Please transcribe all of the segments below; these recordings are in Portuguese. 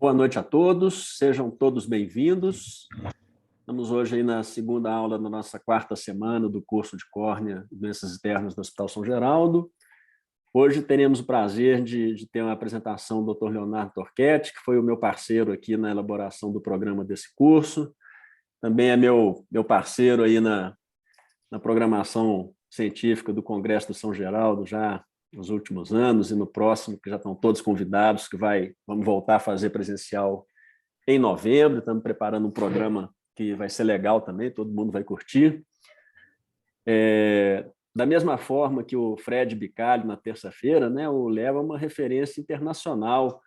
Boa noite a todos, sejam todos bem-vindos. Estamos hoje aí na segunda aula da nossa quarta semana do curso de córnea e doenças externas do Hospital São Geraldo. Hoje teremos o prazer de ter uma apresentação do Dr. Leonardo Torquetti, que foi o meu parceiro aqui na elaboração do programa desse curso. Também é meu parceiro aí na programação científica do Congresso do São Geraldo, já nos últimos anos, e no próximo, que já estão todos convidados, que vamos voltar a fazer presencial em novembro. Estamos preparando um programa que vai ser legal também, todo mundo vai curtir. Da mesma forma que o Fred Bicalho, na terça-feira, né, o Léo é uma referência internacional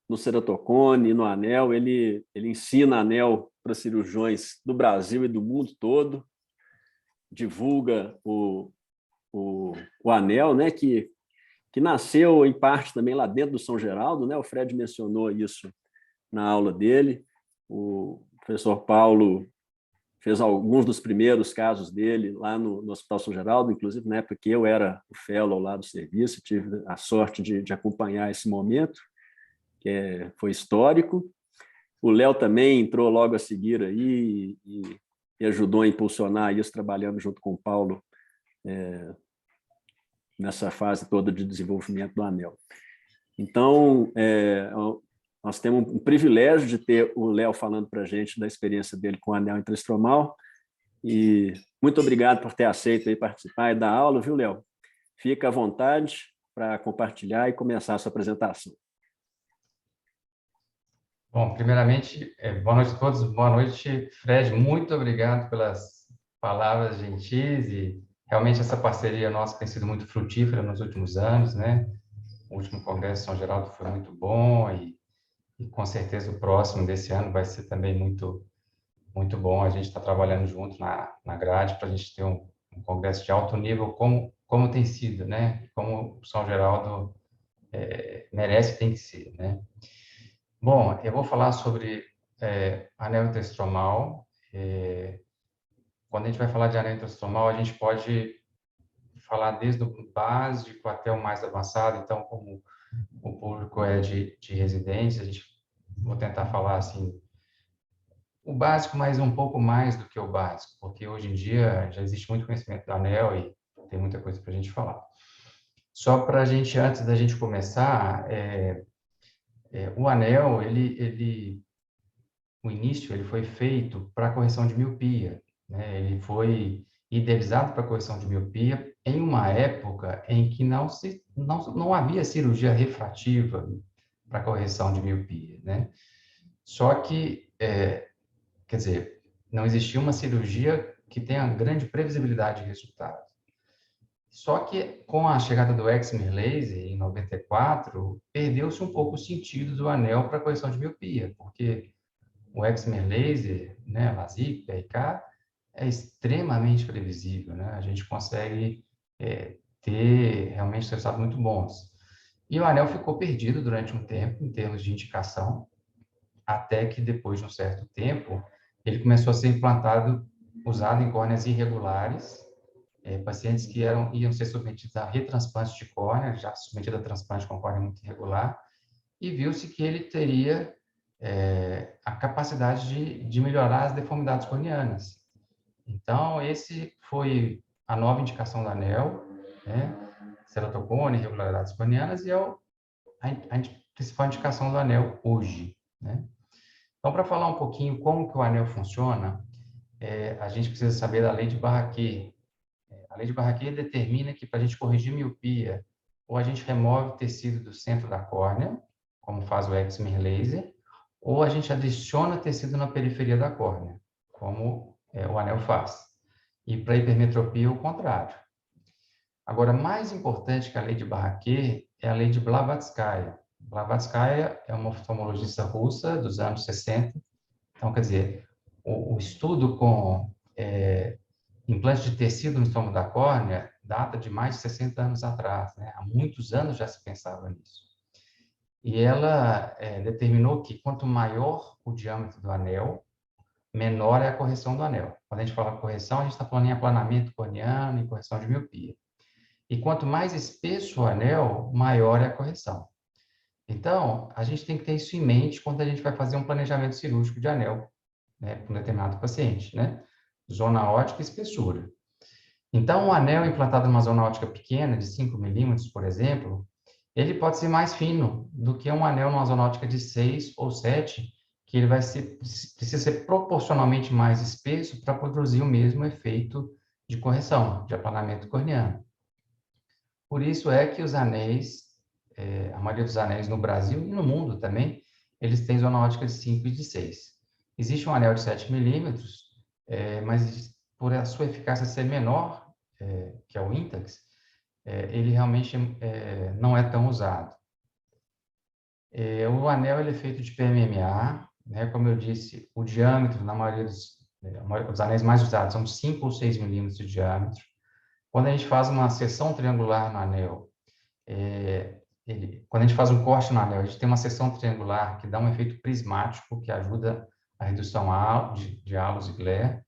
no ceratocone e no anel. Ele ensina anel para cirurgiões do Brasil e do mundo todo, divulga o anel, né, que nasceu, em parte, também lá dentro do São Geraldo, né? O Fred mencionou isso na aula dele. O professor Paulo fez alguns dos primeiros casos dele lá no Hospital São Geraldo, inclusive na época que eu era o fellow lá do serviço, tive a sorte de acompanhar esse momento, que foi histórico. O Léo também entrou logo a seguir aí e ajudou a impulsionar isso, trabalhando junto com o Paulo, nessa fase toda de desenvolvimento do anel. Então, nós temos um privilégio de ter o Léo falando para a gente da experiência dele com o anel intraestromal, e muito obrigado por ter aceito aí participar e dar aula, viu, Léo? Fica à vontade para compartilhar e começar a sua apresentação. Bom, primeiramente, boa noite a todos, boa noite, Fred, muito obrigado pelas palavras gentis, e realmente essa parceria nossa tem sido muito frutífera nos últimos anos, né? O último Congresso de São Geraldo foi muito bom, e com certeza o próximo desse ano vai ser também muito bom. A gente está trabalhando junto na grade para a gente ter um congresso de alto nível, como tem sido, né? Como o São Geraldo merece e tem que ser, né? Bom, eu vou falar sobre anel intraestromal. Quando a gente vai falar de anel intraestromal, a gente pode falar desde o básico até o mais avançado. Então, como o público é de residência, vou tentar falar assim, o básico, mas um pouco mais do que o básico, porque hoje em dia já existe muito conhecimento do anel e tem muita coisa para a gente falar. Só para a gente, antes da gente começar, o anel, o início, ele foi feito para correção de miopia, né? Ele foi idealizado para correção de miopia em uma época em que não havia cirurgia refrativa para correção de miopia, né? Só que, quer dizer, não existia uma cirurgia que tenha grande previsibilidade de resultado. Só que, com a chegada do excimer laser, em 94, perdeu-se um pouco o sentido do anel para correção de miopia, porque o excimer laser, né, LASIK, PRK, é extremamente previsível, né? A gente consegue ter realmente resultados muito bons. E o anel ficou perdido durante um tempo, em termos de indicação, até que depois de um certo tempo, ele começou a ser implantado, usado em córneas irregulares, pacientes que iam ser submetidos a retransplante de córnea, já submetido a transplante com córnea muito irregular, e viu-se que ele teria a capacidade de melhorar as deformidades corneanas. Então, esse foi a nova indicação do anel, né? Ceratocone, irregularidades corneanas, e é a principal indicação do anel hoje, né? Então, para falar um pouquinho como que o anel funciona, a gente precisa saber da lei de Barraquer. A lei de Barraquer determina que, para a gente corrigir miopia, ou a gente remove o tecido do centro da córnea, como faz o excimer laser, ou a gente adiciona tecido na periferia da córnea, como o anel faz. E para hipermetropia, o contrário. Agora, mais importante que a lei de Barraquer é a lei de Blavatskaya. Blavatskaya é uma oftalmologista russa dos anos 60. Então, quer dizer, o estudo com implante de tecido no estômago da córnea data de mais de 60 anos atrás, né? Há muitos anos já se pensava nisso. E ela determinou que quanto maior o diâmetro do anel, menor é a correção do anel. Quando a gente fala correção, a gente está falando em aplanamento corneano e correção de miopia. E quanto mais espesso o anel, maior é a correção. Então, a gente tem que ter isso em mente quando a gente vai fazer um planejamento cirúrgico de anel, né, para um determinado paciente, né? Zona ótica e espessura. Então, um anel implantado numa zona ótica pequena, de 5 milímetros, por exemplo, ele pode ser mais fino do que um anel numa zona ótica de 6 ou 7, que ele precisa ser proporcionalmente mais espesso para produzir o mesmo efeito de correção, de aplanamento corneano. Por isso é que os anéis, a maioria dos anéis no Brasil e no mundo também, eles têm zona ótica de 5 e de 6. Existe um anel de 7 milímetros, mas por a sua eficácia ser menor, que é o Intax, ele realmente não é tão usado. O anel ele é feito de PMMA, né? Como eu disse, o diâmetro, na maioria dos anéis mais usados, são 5 ou 6 milímetros de diâmetro. Quando a gente faz uma seção triangular no anel, quando a gente faz um corte no anel, a gente tem uma seção triangular que dá um efeito prismático, que ajuda a redução de halos e glare.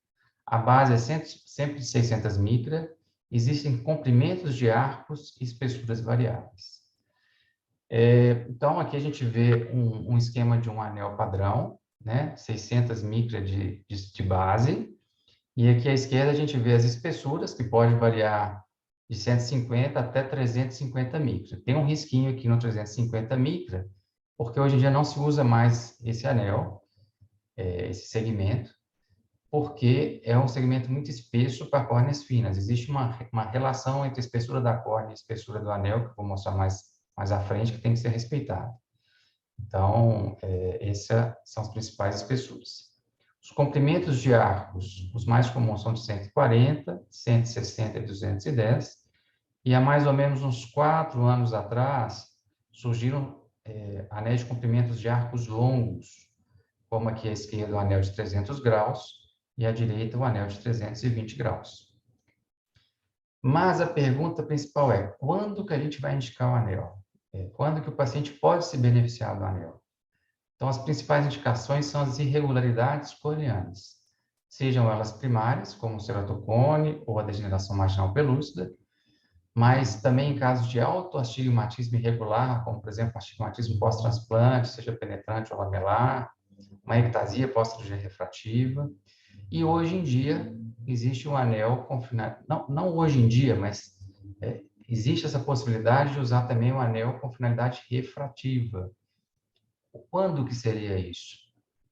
A base é sempre de 600 micra. Existem comprimentos de arcos e espessuras variáveis. Então, aqui a gente vê um esquema de um anel padrão, né? 600 micra de base. E aqui à esquerda a gente vê as espessuras, que pode variar de 150 até 350 micra. Tem um risquinho aqui no 350 micra, porque hoje em dia não se usa mais esse anel, esse segmento, porque é um segmento muito espesso para córneas finas. Existe uma relação entre a espessura da córnea e a espessura do anel, que eu vou mostrar mais à frente, que tem que ser respeitada. Então, essas são as principais espessuras. Os comprimentos de arcos, os mais comuns são de 140, 160 e 210, e há mais ou menos uns 4 anos atrás, surgiram anéis de comprimentos de arcos longos, como aqui à esquerda o anel de 300 graus e à direita o anel de 320 graus. Mas a pergunta principal é, quando que a gente vai indicar o anel? Quando que o paciente pode se beneficiar do anel? Então, as principais indicações são as irregularidades corneanas, sejam elas primárias, como o ceratocone ou a degeneração marginal pelúcida, mas também em casos de autoastigmatismo irregular, como, por exemplo, astigmatismo pós-transplante, seja penetrante ou lamelar, uma ectasia pós-cirurgia refrativa. E hoje em dia, existe um anel com finalidade, não hoje em dia, mas existe essa possibilidade de usar também um anel com finalidade refrativa. Quando que seria isso?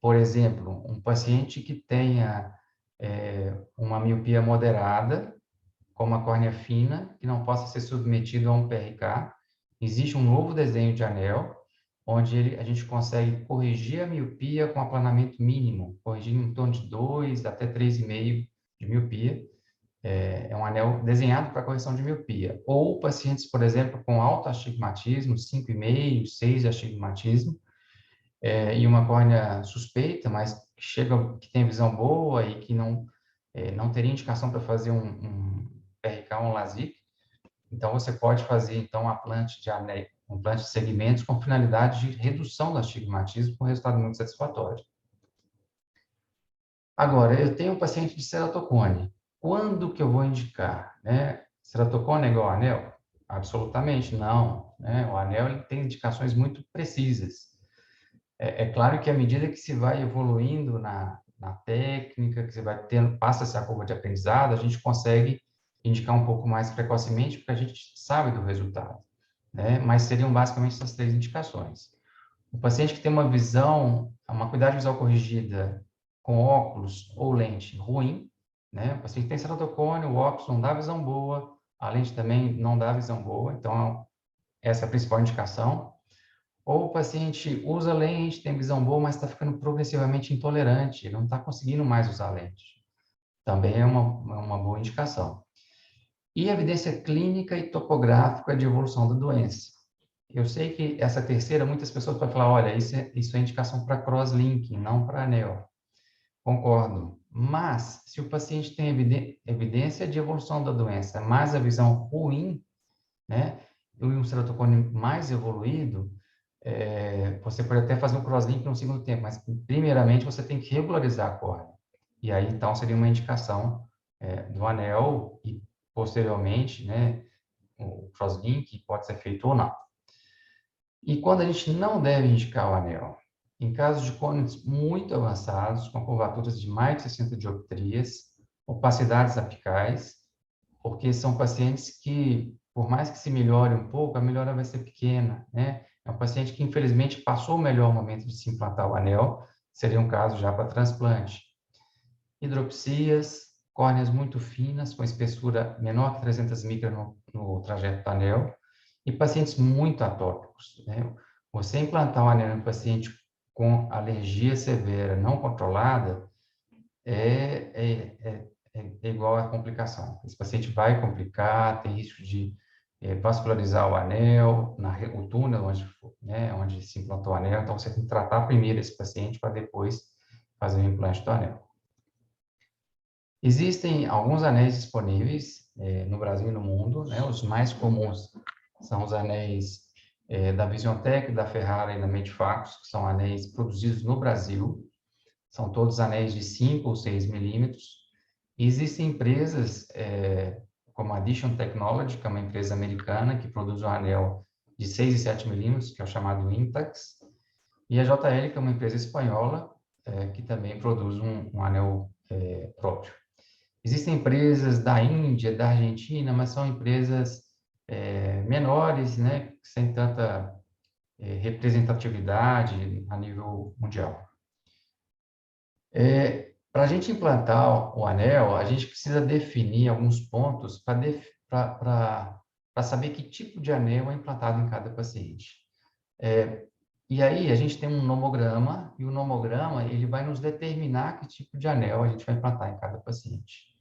Por exemplo, um paciente que tenha uma miopia moderada, com uma córnea fina, que não possa ser submetido a um PRK, existe um novo desenho de anel, onde a gente consegue corrigir a miopia com aplanamento mínimo, corrigindo em torno de 2 até 3,5 de miopia. É um anel desenhado para correção de miopia. Ou pacientes, por exemplo, com alto astigmatismo, 5,5, 6 de astigmatismo, e uma córnea suspeita, mas que tem visão boa e que não teria indicação para fazer um PRK ou um LASIK. Então, você pode fazer, então, um implante de segmentos com finalidade de redução do astigmatismo, com resultado muito satisfatório. Agora, eu tenho um paciente de ceratocone. Quando que eu vou indicar? Né? Ceratocone é igual anel? Absolutamente não. Né? O anel ele tem indicações muito precisas. É claro que à medida que se vai evoluindo na técnica, que você vai tendo, passa-se a curva de aprendizado, a gente consegue indicar um pouco mais precocemente, porque a gente sabe do resultado, né? Mas seriam basicamente essas 3 indicações. O paciente que tem uma acuidade visual corrigida com óculos ou lente ruim, né? O paciente tem ceratocone, o óculos não dá visão boa, a lente também não dá visão boa, então essa é a principal indicação. Ou o paciente usa lente, tem visão boa, mas está ficando progressivamente intolerante, ele não está conseguindo mais usar lente. Também é uma boa indicação. E evidência clínica e topográfica de evolução da doença. Eu sei que essa terceira, muitas pessoas podem falar, olha, isso é indicação para crosslinking, não para anel. Concordo. Mas, se o paciente tem evidência de evolução da doença, mas a visão ruim, né, e um ceratocone mais evoluído, você pode até fazer um crosslink no segundo tempo, mas primeiramente você tem que regularizar a córnea. E aí, então, seria uma indicação do anel e, posteriormente, né, o crosslink pode ser feito ou não. E quando a gente não deve indicar o anel? Em casos de cônios muito avançados, com curvaturas de mais de 60 dioptrias, opacidades apicais, porque são pacientes que, por mais que se melhore um pouco, a melhora vai ser pequena, né? É um paciente que, infelizmente, passou o melhor momento de se implantar o anel, seria um caso já para transplante. Hidropsias, córneas muito finas, com espessura menor que 300 micras no trajeto do anel, e pacientes muito atópicos, né? Você implantar um anel em um paciente com alergia severa não controlada é igual a complicação. Esse paciente vai complicar, tem risco de vascularizar o anel, o túnel onde, né, onde se implantou o anel, então você tem que tratar primeiro esse paciente para depois fazer o implante do anel. Existem alguns anéis disponíveis no Brasil e no mundo, né? Os mais comuns são os anéis da Visiontech, da Ferrara e da Medifacus, que são anéis produzidos no Brasil. São todos anéis de 5 ou 6 milímetros. E existem empresas como a Addition Technology, que é uma empresa americana que produz um anel de 6 e 7 milímetros, que é o chamado Intax, e a JL, que é uma empresa espanhola, que também produz um anel próprio. Existem empresas da Índia, da Argentina, mas são empresas menores, né, sem tanta representatividade a nível mundial. Para a gente implantar o anel, a gente precisa definir alguns pontos para saber que tipo de anel é implantado em cada paciente. E aí a gente tem um nomograma, e o nomograma ele vai nos determinar que tipo de anel a gente vai implantar em cada paciente.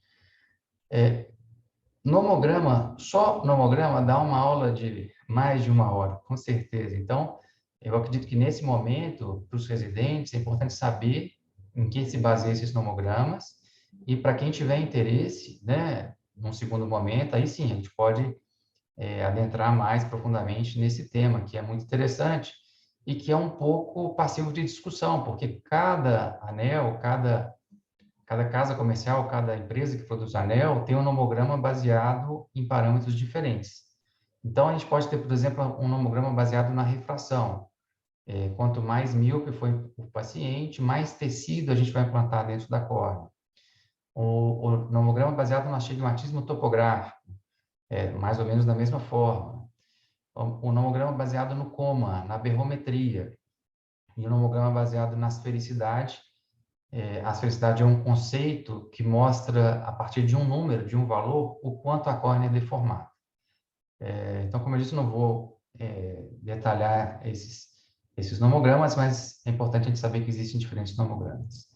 Nomograma, só nomograma dá uma aula de mais de 1 hora, com certeza. Então, eu acredito que nesse momento, para os residentes, é importante saber em que se baseiam esses nomogramas, e para quem tiver interesse, né, num segundo momento, aí sim, a gente pode adentrar mais profundamente nesse tema, que é muito interessante e que é um pouco passivo de discussão, porque cada anel, cada casa comercial, cada empresa que produz anel tem um nomograma baseado em parâmetros diferentes. Então, a gente pode ter, por exemplo, um nomograma baseado na refração. Quanto mais míope for o paciente, mais tecido a gente vai implantar dentro da córnea. O nomograma baseado no astigmatismo topográfico, mais ou menos da mesma forma. O nomograma baseado no coma, na berrometria. E o nomograma baseado na esfericidade. A esfericidade é um conceito que mostra, a partir de um número, de um valor, o quanto a córnea é deformada. Então, como eu disse, não vou detalhar esses nomogramas, mas é importante a gente saber que existem diferentes nomogramas.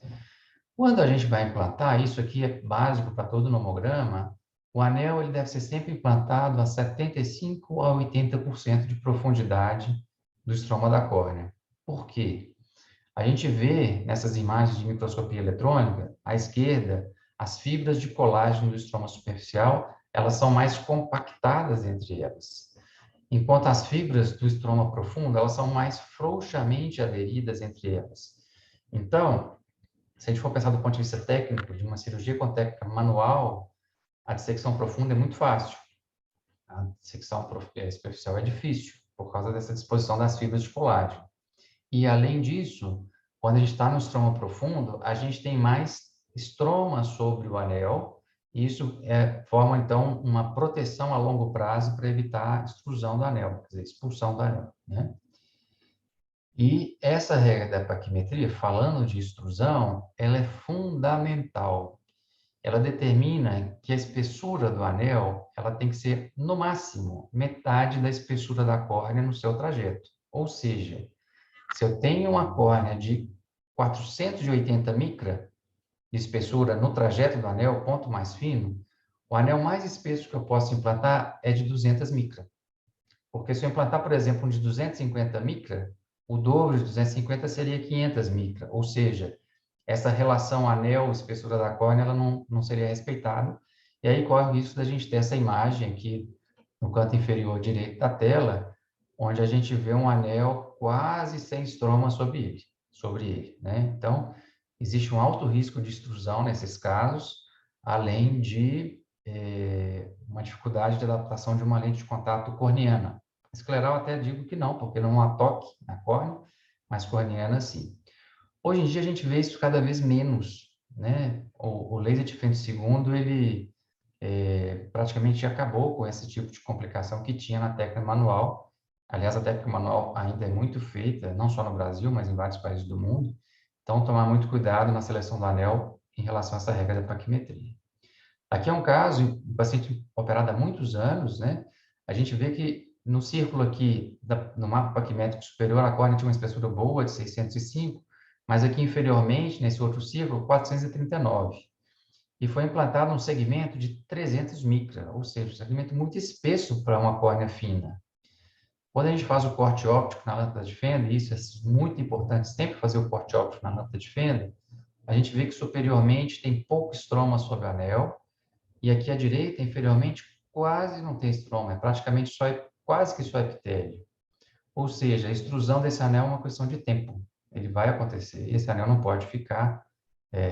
Quando a gente vai implantar, isso aqui é básico para todo nomograma, o anel ele deve ser sempre implantado a 75% a 80% de profundidade do estroma da córnea. Por quê? A gente vê nessas imagens de microscopia eletrônica, à esquerda, as fibras de colágeno do estroma superficial, elas são mais compactadas entre elas. Enquanto as fibras do estroma profundo, elas são mais frouxamente aderidas entre elas. Então, se a gente for pensar do ponto de vista técnico, de uma cirurgia com técnica manual, a dissecção profunda é muito fácil. A dissecção superficial é difícil, por causa dessa disposição das fibras de colágeno. E, além disso, quando a gente está no estroma profundo, a gente tem mais estroma sobre o anel, e isso forma, então, uma proteção a longo prazo para evitar a extrusão do anel, quer dizer, expulsão do anel, né? E essa regra da paquimetria, falando de extrusão, ela é fundamental. Ela determina que a espessura do anel, ela tem que ser, no máximo, metade da espessura da córnea no seu trajeto. Ou seja, se eu tenho uma córnea de 480 micra de espessura no trajeto do anel, ponto mais fino, o anel mais espesso que eu posso implantar é de 200 micra. Porque se eu implantar, por exemplo, um de 250 micra, o dobro de 250 seria 500 micra. Ou seja, essa relação anel-espessura da córnea ela não seria respeitada. E aí corre o risco da gente ter essa imagem aqui no canto inferior direito da tela, onde a gente vê um anel quase sem estroma sobre ele, né? Então, existe um alto risco de extrusão nesses casos, além de uma dificuldade de adaptação de uma lente de contato corneana, Escleral até digo que não, porque não há toque na córnea, mas corneana sim. Hoje em dia a gente vê isso cada vez menos, né? O laser de femtosegundo, ele praticamente acabou com esse tipo de complicação que tinha na técnica manual. Aliás, a técnica manual ainda é muito feita, não só no Brasil, mas em vários países do mundo. Então, tomar muito cuidado na seleção do anel em relação a essa regra da paquimetria. Aqui é um caso, um paciente operado há muitos anos, né? A gente vê que no círculo aqui, no mapa paquimétrico superior, a córnea tinha uma espessura boa, de 605, mas aqui inferiormente, nesse outro círculo, 439. E foi implantado um segmento de 300 micra, ou seja, um segmento muito espesso para uma córnea fina. Quando a gente faz o corte óptico na lâmpada de fenda, e isso é muito importante, sempre fazer o corte óptico na lâmpada de fenda, a gente vê que superiormente tem pouco estroma sobre o anel, e aqui à direita, inferiormente, quase não tem estroma, é praticamente só, quase que só epitélio. Ou seja, a extrusão desse anel é uma questão de tempo. Ele vai acontecer. Esse anel não pode ficar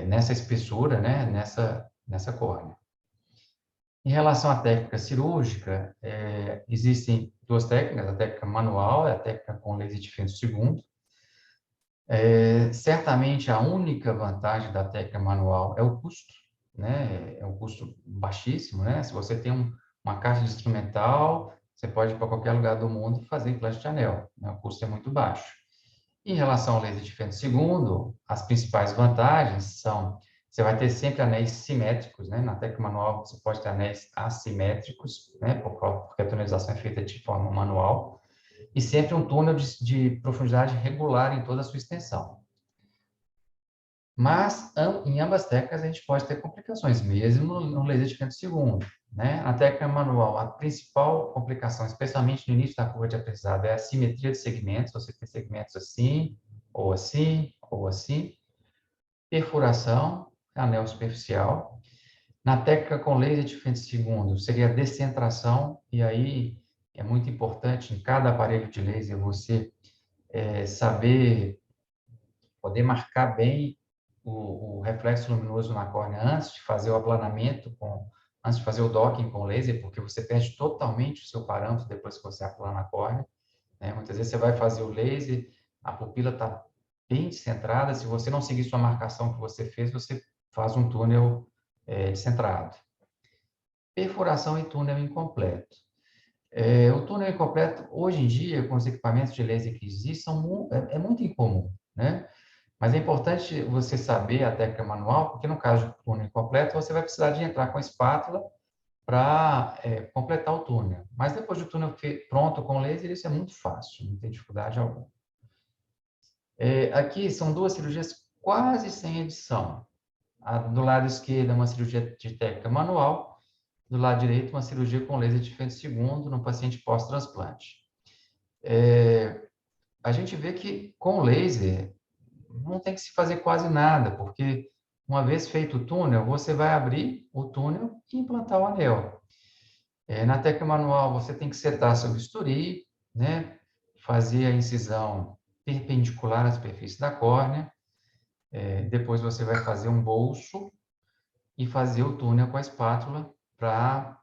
nessa espessura, né, nessa córnea. Em relação à técnica cirúrgica, existem duas técnicas, a técnica manual e a técnica com laser de femtosegundo. Certamente a única vantagem da técnica manual é o custo, né? É um custo baixíssimo, né? Se você tem uma caixa de instrumental, você pode ir para qualquer lugar do mundo e fazer implante de anel, né? O custo é muito baixo. Em relação ao laser de femtosegundo, as principais vantagens são: você vai ter sempre anéis simétricos, né? Na técnica manual você pode ter anéis assimétricos, né? Porque a tunelização é feita de forma manual, e sempre um túnel de profundidade regular em toda a sua extensão. Mas, em ambas técnicas, a gente pode ter complicações, mesmo no laser de femtosegundo, né? A técnica manual, a principal complicação, especialmente no início da curva de aprendizado, é a simetria de segmentos. Você tem segmentos assim, ou assim, ou assim. Perfuração, anel superficial. Na técnica com laser de femtosegundo, seria a descentração, e aí é muito importante em cada aparelho de laser você saber, poder marcar bem o reflexo luminoso na córnea antes de fazer o aplanamento, antes de fazer o docking com laser, porque você perde totalmente o seu parâmetro depois que você aplana a córnea, né? Muitas vezes você vai fazer o laser, a pupila está bem descentrada, se você não seguir sua marcação que você fez, você faz um túnel descentrado. Perfuração e túnel incompleto. O túnel incompleto, hoje em dia, com os equipamentos de laser que existem, é muito incomum, né? Mas é importante você saber a técnica manual, porque no caso de túnel incompleto, você vai precisar de entrar com a espátula para completar o túnel. Mas depois do túnel pronto com laser, isso é muito fácil, não tem dificuldade alguma. Aqui são duas cirurgias quase sem edição. Do lado esquerdo é uma cirurgia de técnica manual, do lado direito uma cirurgia com laser de femtosegundo no paciente pós-transplante. A gente vê que com laser não tem que se fazer quase nada, porque uma vez feito o túnel, você vai abrir o túnel e implantar o anel. Na técnica manual, você tem que setar seu bisturi, né? Fazer a incisão perpendicular à superfície da córnea. Depois você vai fazer um bolso e fazer o túnel com a espátula para,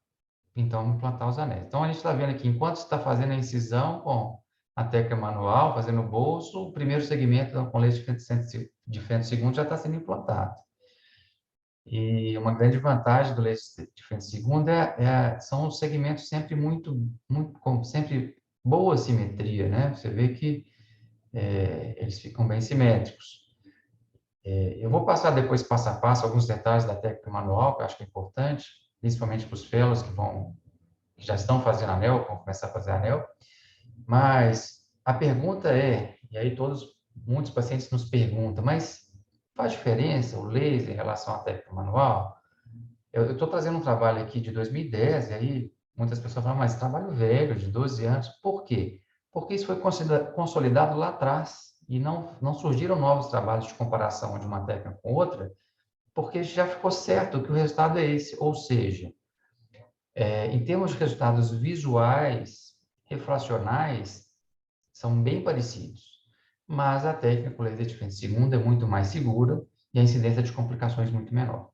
então, implantar os anéis. Então, a gente está vendo aqui, enquanto está fazendo a incisão com a técnica manual, fazendo o bolso, o primeiro segmento com leite de femtosegundo já está sendo implantado. E uma grande vantagem do leite de femtosegundo são os segmentos sempre com sempre boa simetria, né? Você vê que eles ficam bem simétricos. Eu vou passar depois, passo a passo, alguns detalhes da técnica manual, que eu acho que é importante, principalmente para os fellows que já estão fazendo anel, vão começar a fazer anel. Mas a pergunta e aí muitos pacientes nos perguntam, mas faz diferença o laser em relação à técnica manual? Eu estou trazendo um trabalho aqui de 2010, e aí muitas pessoas falam, mas trabalho velho, de 12 anos. Por quê? Porque isso foi consolidado lá atrás, e não surgiram novos trabalhos de comparação de uma técnica com outra, porque já ficou certo que o resultado é esse, ou seja, em termos de resultados visuais, refracionais, são bem parecidos, mas a técnica com laser de femtosegundo é muito mais segura e a incidência de complicações muito menor.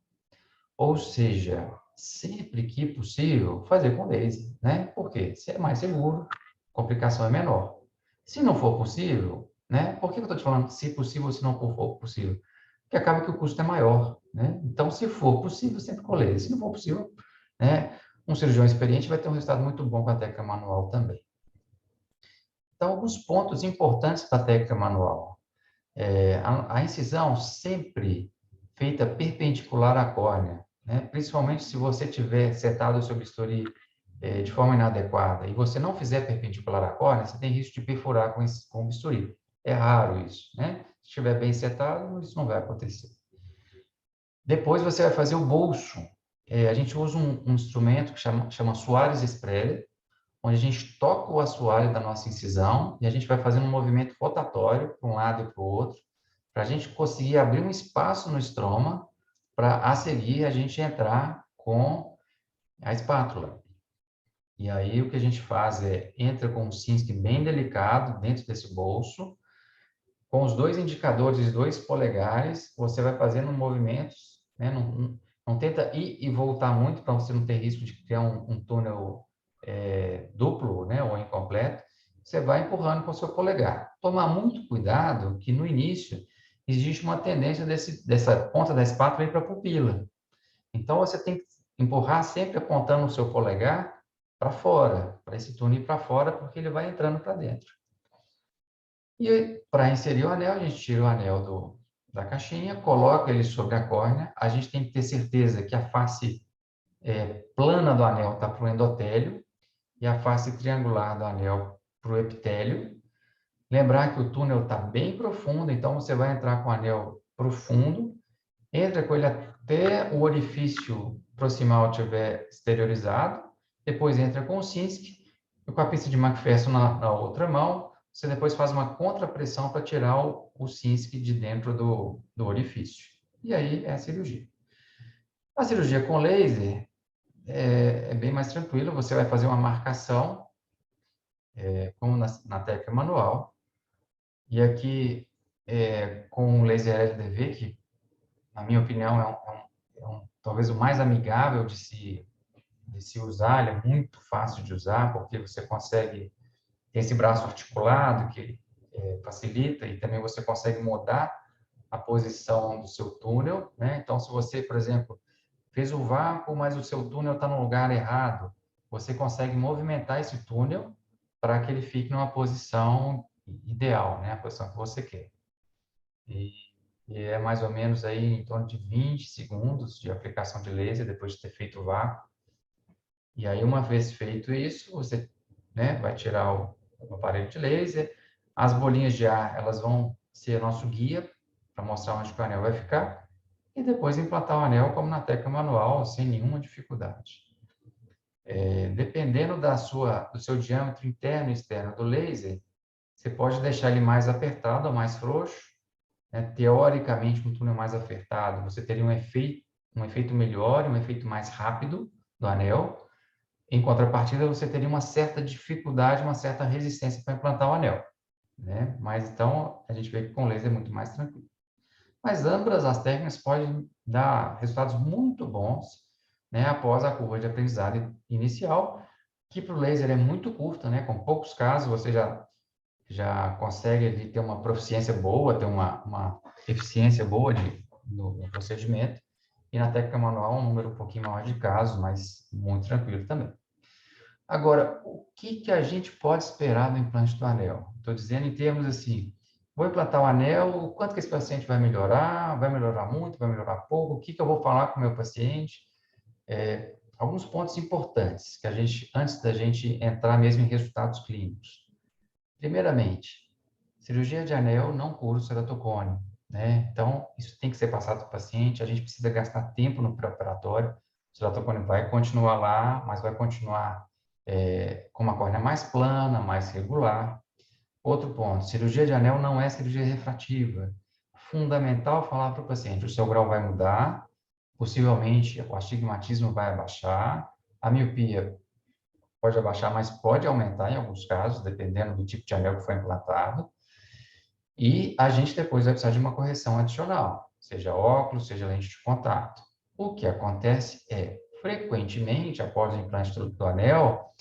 Ou seja, sempre que possível, fazer com laser, né? Porque se é mais seguro, complicação é menor. Se não for possível, né? Por que eu estou te falando se possível ou se não for possível? Porque acaba que o custo é maior, né? Então, se for possível, sempre com laser. Se não for possível, né? Um cirurgião experiente vai ter um resultado muito bom com a técnica manual também. Então, alguns pontos importantes da técnica manual. A incisão sempre feita perpendicular à córnea, né? Principalmente se você tiver setado o seu bisturi de forma inadequada e você não fizer perpendicular à córnea, você tem risco de perfurar com o bisturi. É raro isso, né? Se estiver bem setado, isso não vai acontecer. Depois você vai fazer o bolso. A gente usa um instrumento que chama Soares Spreller, onde a gente toca o assoalho da nossa incisão e a gente vai fazendo um movimento rotatório para um lado e para o outro, para a gente conseguir abrir um espaço no estroma para, a seguir, a gente entrar com a espátula. E aí o que a gente faz entra com um Sinskey bem delicado dentro desse bolso, com os dois indicadores de 2 polegares, você vai fazendo movimentos, né? Não tenta ir e voltar muito para você não ter risco de criar um túnel duplo, né? Ou incompleto. Você vai empurrando com o seu polegar. Tomar muito cuidado que no início existe uma tendência dessa ponta da espátula ir para a pupila. Então você tem que empurrar sempre apontando o seu polegar para fora, para esse túnel ir para fora, porque ele vai entrando para dentro. E para inserir o anel, a gente tira o anel da caixinha, coloca ele sobre a córnea. A gente tem que ter certeza que a face plana do anel está para o endotélio e a face triangular do anel para o epitélio. Lembrar que o túnel está bem profundo, então você vai entrar com o anel profundo, entra com ele até o orifício proximal estiver exteriorizado, depois entra com o Sinskey, e com a pista de McPherson na outra mão, você depois faz uma contrapressão para tirar o Sinskey de dentro do orifício. E aí é a cirurgia. A cirurgia com laser é bem mais tranquila, você vai fazer uma marcação, como na técnica manual, e aqui com o laser LDV, que na minha opinião talvez o mais amigável de se usar, ele é muito fácil de usar, porque você consegue ter esse braço articulado, que facilita, e também você consegue mudar a posição do seu túnel, né? Então, se você, por exemplo, fez o vácuo, mas o seu túnel está no lugar errado, você consegue movimentar esse túnel para que ele fique numa posição ideal, né? A posição que você quer. E é mais ou menos aí em torno de 20 segundos de aplicação de laser depois de ter feito o vácuo. E aí, uma vez feito isso, você, né, vai tirar o aparelho de laser. As bolinhas de ar, elas vão ser nosso guia para mostrar onde que o anel vai ficar. E depois implantar o anel como na técnica manual, sem nenhuma dificuldade. Dependendo do seu diâmetro interno e externo do laser, você pode deixar ele mais apertado ou mais frouxo. Teoricamente, com um túnel mais apertado, você teria um efeito melhor, um efeito mais rápido do anel. Em contrapartida, você teria uma certa dificuldade, uma certa resistência para implantar o anel, né? Mas então, a gente vê que com laser é muito mais tranquilo. Mas ambas as técnicas podem dar resultados muito bons, né, após a curva de aprendizado inicial, que para o laser é muito curta, né? Com poucos casos, você já consegue ter uma proficiência boa, ter uma eficiência boa no procedimento. E na técnica manual, um número um pouquinho maior de casos, mas muito tranquilo também. Agora, o que a gente pode esperar do implante do anel? Estou dizendo em termos assim, vou implantar o anel, o quanto que esse paciente vai melhorar muito, vai melhorar pouco, o que eu vou falar com o meu paciente? Alguns pontos importantes, antes da gente entrar mesmo em resultados clínicos. Primeiramente, cirurgia de anel não cura o ceratocone, né? Então, isso tem que ser passado para o paciente, a gente precisa gastar tempo no pré-operatório, o ceratocone vai continuar lá, mas vai continuar com uma córnea mais plana, mais regular. Outro ponto, cirurgia de anel não é cirurgia refrativa. Fundamental falar para o paciente, o seu grau vai mudar, possivelmente o astigmatismo vai abaixar, a miopia pode abaixar, mas pode aumentar em alguns casos, dependendo do tipo de anel que foi implantado. E a gente depois vai precisar de uma correção adicional, seja óculos, seja lente de contato. O que acontece frequentemente, após o implante do anel,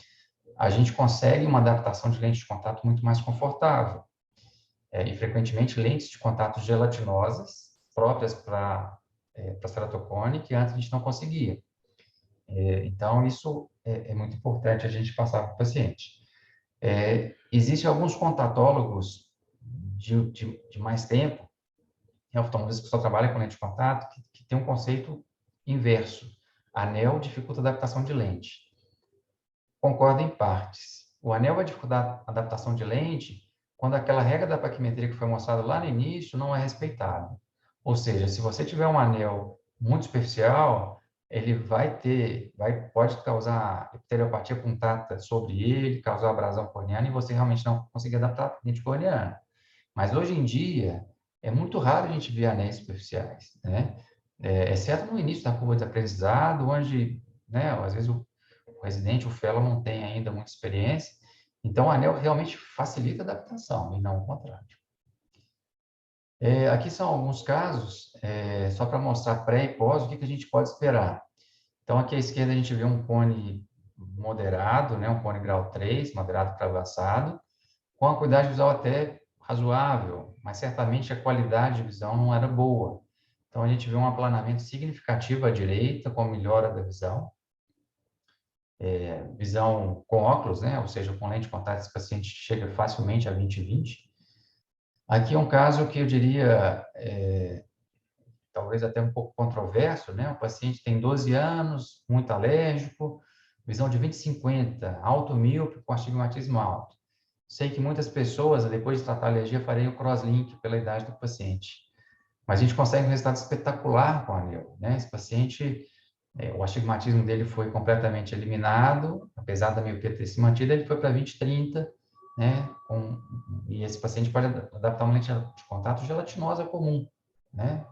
a gente consegue uma adaptação de lente de contato muito mais confortável. E frequentemente lentes de contato gelatinosas, próprias para ceratocone, que antes a gente não conseguia. Então, isso é muito importante a gente passar para o paciente. Existem alguns contatólogos de mais tempo, oftalmologistas que só trabalham com lente de contato, que tem um conceito inverso. Anel dificulta a adaptação de lente. Concordo em partes. O anel vai dificultar a adaptação de lente quando aquela regra da paquimetria que foi mostrada lá no início não é respeitada. Ou seja, se você tiver um anel muito superficial, ele pode causar epiteliopatia punctata sobre ele, causar abrasão corneana e você realmente não conseguir adaptar a lente corneana. Mas hoje em dia, é muito raro a gente ver anéis superficiais, né? Exceto no início da curva de aprendizado, onde, né, às vezes o residente, o fellow, não tem ainda muita experiência. Então, o anel realmente facilita a adaptação, e não o contrário. Aqui são alguns casos, só para mostrar pré e pós, o que a gente pode esperar. Então, aqui à esquerda a gente vê um cone moderado, né, um cone grau 3, moderado para avançado, com a acuidade visual até razoável, mas certamente a qualidade de visão não era boa. Então, a gente vê um aplanamento significativo à direita, com melhora da visão. Visão com óculos, né? Ou seja, com lente de contato, esse paciente chega facilmente a 20/20. Aqui é um caso que eu diria, talvez até um pouco controverso, né? O paciente tem 12 anos, muito alérgico, visão de 20/50, alto míope com astigmatismo alto. Sei que muitas pessoas, depois de tratar a alergia, fariam o crosslink pela idade do paciente. Mas a gente consegue um resultado espetacular com a anel, né? Esse paciente, o astigmatismo dele foi completamente eliminado, apesar da miopia ter se mantido, ele foi para 20/30, né? E esse paciente pode adaptar uma lente de contato gelatinosa comum, né?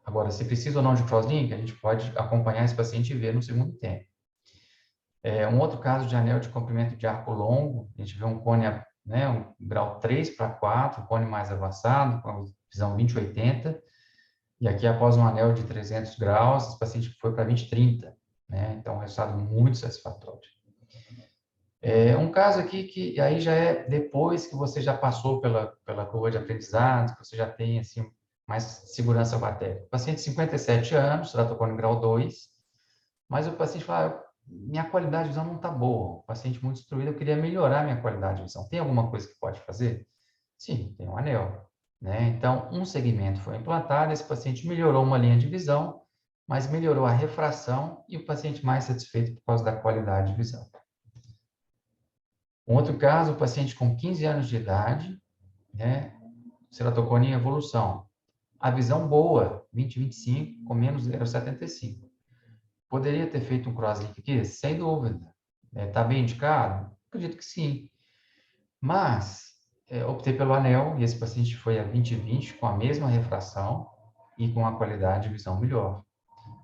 Agora, se precisa ou não de crosslink, a gente pode acompanhar esse paciente e ver no segundo tempo. Um outro caso de anel de comprimento de arco longo, a gente vê um cone, né, um grau 3/4, um cone mais avançado, com a visão 20/80, e aqui após um anel de 300 graus, esse paciente foi para 20/30, né? Então, um resultado muito satisfatório. Um caso aqui que aí já é depois que você já passou pela curva de aprendizado, que você já tem assim, mais segurança com a técnica. Paciente de 57 anos, ceratocone grau 2, mas o paciente fala, minha qualidade de visão não está boa, o paciente muito instruído, eu queria melhorar minha qualidade de visão. Tem alguma coisa que pode fazer? Sim, tem um anel, né? Então, um segmento foi implantado, esse paciente melhorou uma linha de visão, mas melhorou a refração e o paciente mais satisfeito por causa da qualidade de visão. Um outro caso, o paciente com 15 anos de idade, né? Ceratocone em evolução. A visão boa, 20/25, com menos 0,75. Poderia ter feito um crosslink aqui? Sem dúvida. Está bem indicado? Acredito que sim. Mas, optei pelo anel e esse paciente foi a 20/20 com a mesma refração e com a qualidade de visão melhor.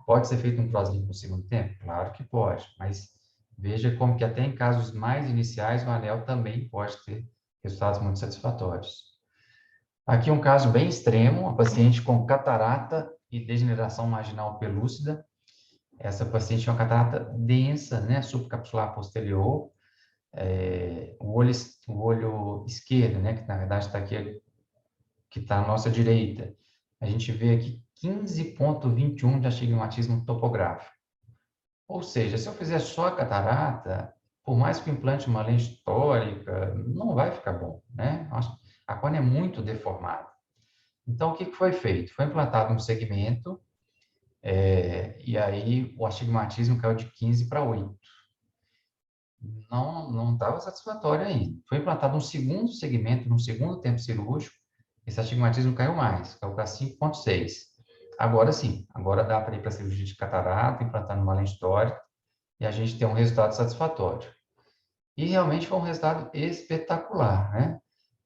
Pode ser feito um crosslink no segundo tempo? Claro que pode, mas veja como que até em casos mais iniciais o anel também pode ter resultados muito satisfatórios. Aqui um caso bem extremo, uma paciente com catarata e degeneração marginal pelúcida. Essa paciente tinha uma catarata densa, né, subcapsular posterior, o olho esquerdo, né, que na verdade está aqui, que está à nossa direita. A gente vê aqui 15,21 de astigmatismo topográfico. Ou seja, se eu fizer só a catarata, por mais que eu implante uma lente tórica, não vai ficar bom, né? A córnea é muito deformada. Então, o que foi feito? Foi implantado um segmento, e aí o astigmatismo caiu de 15 para 8. Não estava satisfatório ainda. Foi implantado um segundo segmento, num segundo tempo cirúrgico, esse astigmatismo caiu mais, caiu para 5,6. Agora sim, agora dá para ir para a cirurgia de catarata, implantando uma lente tórica, e a gente tem um resultado satisfatório. E realmente foi um resultado espetacular, né?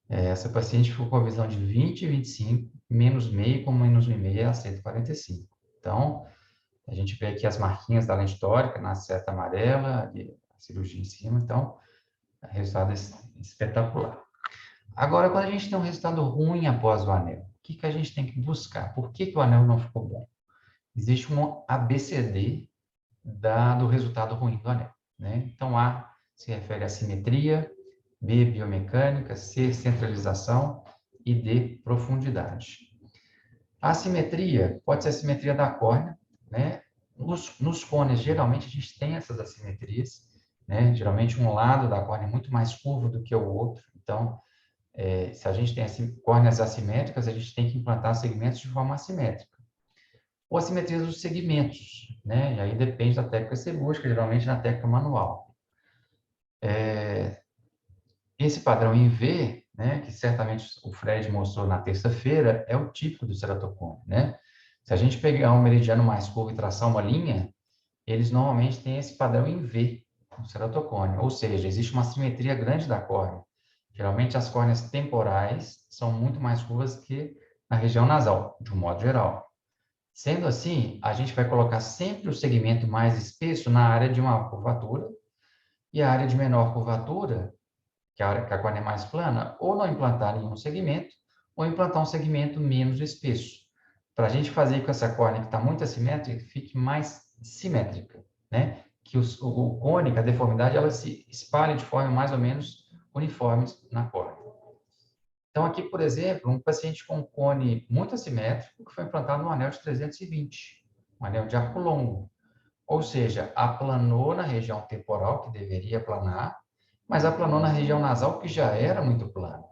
Essa paciente ficou com a visão de 20/25, menos meio com menos 1,5 a 145. Então, a gente vê aqui as marquinhas da lente tórica na seta amarela, a cirurgia em cima, então, resultado espetacular. Agora, quando a gente tem um resultado ruim após o anel, o que a gente tem que buscar? Por que o anel não ficou bom? Existe um ABCD do resultado ruim do anel. né? Então, A se refere à simetria, B, biomecânica, C, centralização e D, profundidade. A assimetria pode ser a simetria da córnea, né? Nos cones, geralmente, a gente tem essas assimetrias, né? Geralmente, um lado da córnea é muito mais curvo do que o outro. Então, se a gente tem córneas assimétricas, a gente tem que implantar segmentos de forma assimétrica. Ou assimetria dos segmentos, né? E aí depende da técnica cirúrgica, geralmente na técnica manual. Esse padrão em V, né, que certamente o Fred mostrou na terça-feira, é o típico do ceratocone, né? Se a gente pegar um meridiano mais curvo e traçar uma linha, eles normalmente têm esse padrão em V no ceratocone, ou seja, existe uma simetria grande da córnea. Geralmente as córneas temporais são muito mais curvas que na região nasal, de um modo geral. Sendo assim, a gente vai colocar sempre o segmento mais espesso na área de maior curvatura e a área de menor curvatura, que a córnea é mais plana, ou não implantar nenhum segmento, ou implantar um segmento menos espesso, para a gente fazer com que essa córnea que está muito assimétrica fique mais simétrica, né? Que o cone, a deformidade, ela se espalhe de forma mais ou menos uniforme na córnea. Então, aqui, por exemplo, um paciente com um cone muito assimétrico que foi implantado num anel de 320, um anel de arco longo. Ou seja, aplanou na região temporal, que deveria aplanar, mas aplanou na região nasal, que já era muito plana.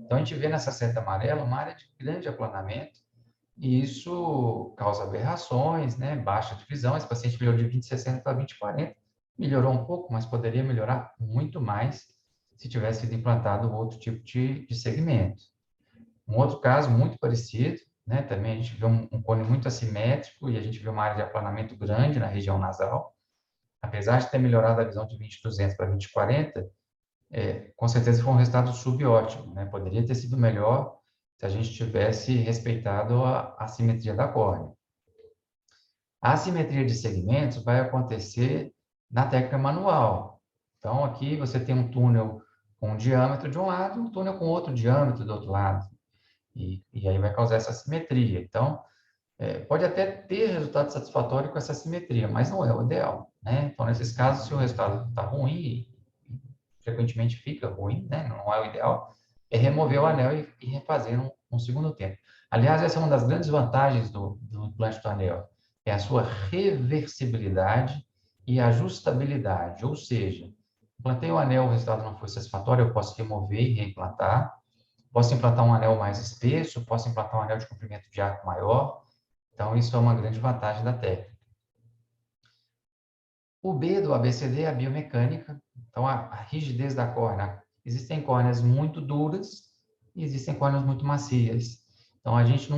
Então, a gente vê nessa seta amarela uma área de grande aplanamento, e isso causa aberrações, né? Baixa divisão. Esse paciente melhorou de 20/60 para 20/40, melhorou um pouco, mas poderia melhorar muito mais se tivesse sido implantado outro tipo de segmento. Um outro caso muito parecido, né? Também a gente vê um cone muito assimétrico e a gente vê uma área de aplanamento grande na região nasal. Apesar de ter melhorado a visão de 20/200 para 20/40, com certeza foi um resultado subótimo, né? Poderia ter sido melhor se a gente tivesse respeitado a simetria da córnea. A assimetria de segmentos vai acontecer na técnica manual. Então, aqui você tem um túnel com um diâmetro de um lado, um túnel com outro diâmetro do outro lado. E aí vai causar essa assimetria. Então, pode até ter resultado satisfatório com essa assimetria, mas não é o ideal, né? Então, nesses casos, se o resultado está ruim, frequentemente fica ruim, né? Não é o ideal, é remover o anel e refazer um segundo tempo. Aliás, essa é uma das grandes vantagens do implante do anel, é a sua reversibilidade e ajustabilidade, ou seja, implantei o anel, o resultado não foi satisfatório, eu posso remover e reimplantar, posso implantar um anel mais espesso, posso implantar um anel de comprimento de arco maior, então isso é uma grande vantagem da técnica. O B do ABCD é a biomecânica, então a rigidez da córnea. Existem córneas muito duras e existem córneas muito macias. Então a gente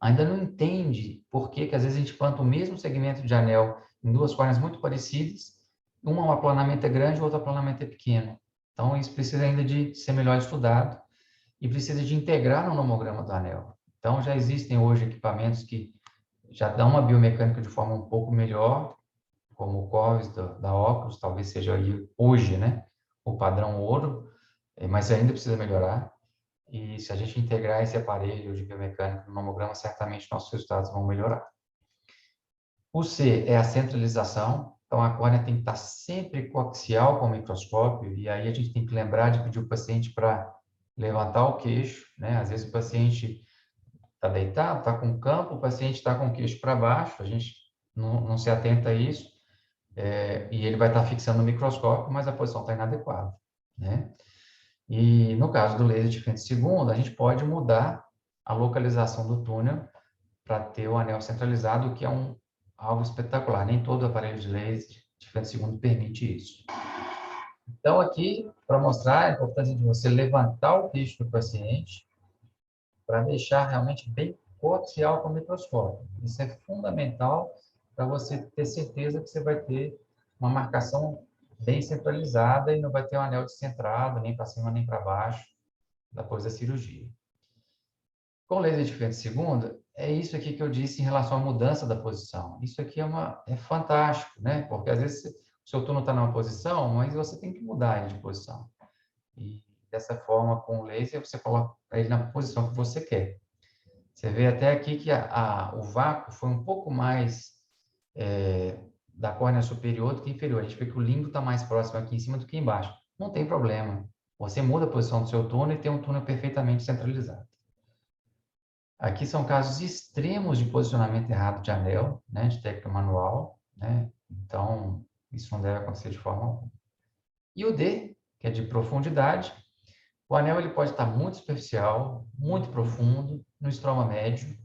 ainda não entende por que às vezes a gente planta o mesmo segmento de anel em duas córneas muito parecidas, uma o aplanamento é grande, o outro aplanamento é pequeno. Então isso precisa ainda de ser melhor estudado e precisa de integrar no nomograma do anel. Então já existem hoje equipamentos que já dão uma biomecânica de forma um pouco melhor, como o Corvus da Oculus, talvez seja aí hoje, né, o padrão ouro, mas ainda precisa melhorar. E se a gente integrar esse aparelho de biomecânica no mamograma, certamente nossos resultados vão melhorar. O C é a centralização, então a córnea tem que estar sempre coaxial com o microscópio, e aí a gente tem que lembrar de pedir o paciente para levantar o queixo, né? Às vezes o paciente está deitado, está com campo, o paciente está com o queixo para baixo, a gente não se atenta a isso, e ele vai estar fixando no microscópio, mas a posição está inadequada, né? E no caso do laser de frente segunda, a gente pode mudar a localização do túnel para ter o anel centralizado, o que é algo espetacular. Nem todo aparelho de laser de frente segunda permite isso. Então, aqui, para mostrar a importância de você levantar o queixo do paciente para deixar realmente bem coaxial com o microscópio. Isso é fundamental para você ter certeza que você vai ter uma marcação bem centralizada e não vai ter um anel descentrado, nem para cima nem para baixo, depois da cirurgia. Com laser de frente segunda, é isso aqui que eu disse em relação à mudança da posição. Isso aqui é fantástico, né? Porque às vezes o seu túnel está numa posição, mas você tem que mudar ele de posição. E dessa forma, com o laser, você coloca ele na posição que você quer. Você vê até aqui que o vácuo foi um pouco mais da córnea superior do que inferior. A gente vê que o limbo está mais próximo aqui em cima do que embaixo. Não tem problema. Você muda a posição do seu túnel e tem um túnel perfeitamente centralizado. Aqui são casos extremos de posicionamento errado de anel, né, de técnica manual, né? Então, isso não deve acontecer de forma alguma. E o D, que é de profundidade, o anel ele pode estar muito superficial, muito profundo, no estroma médio,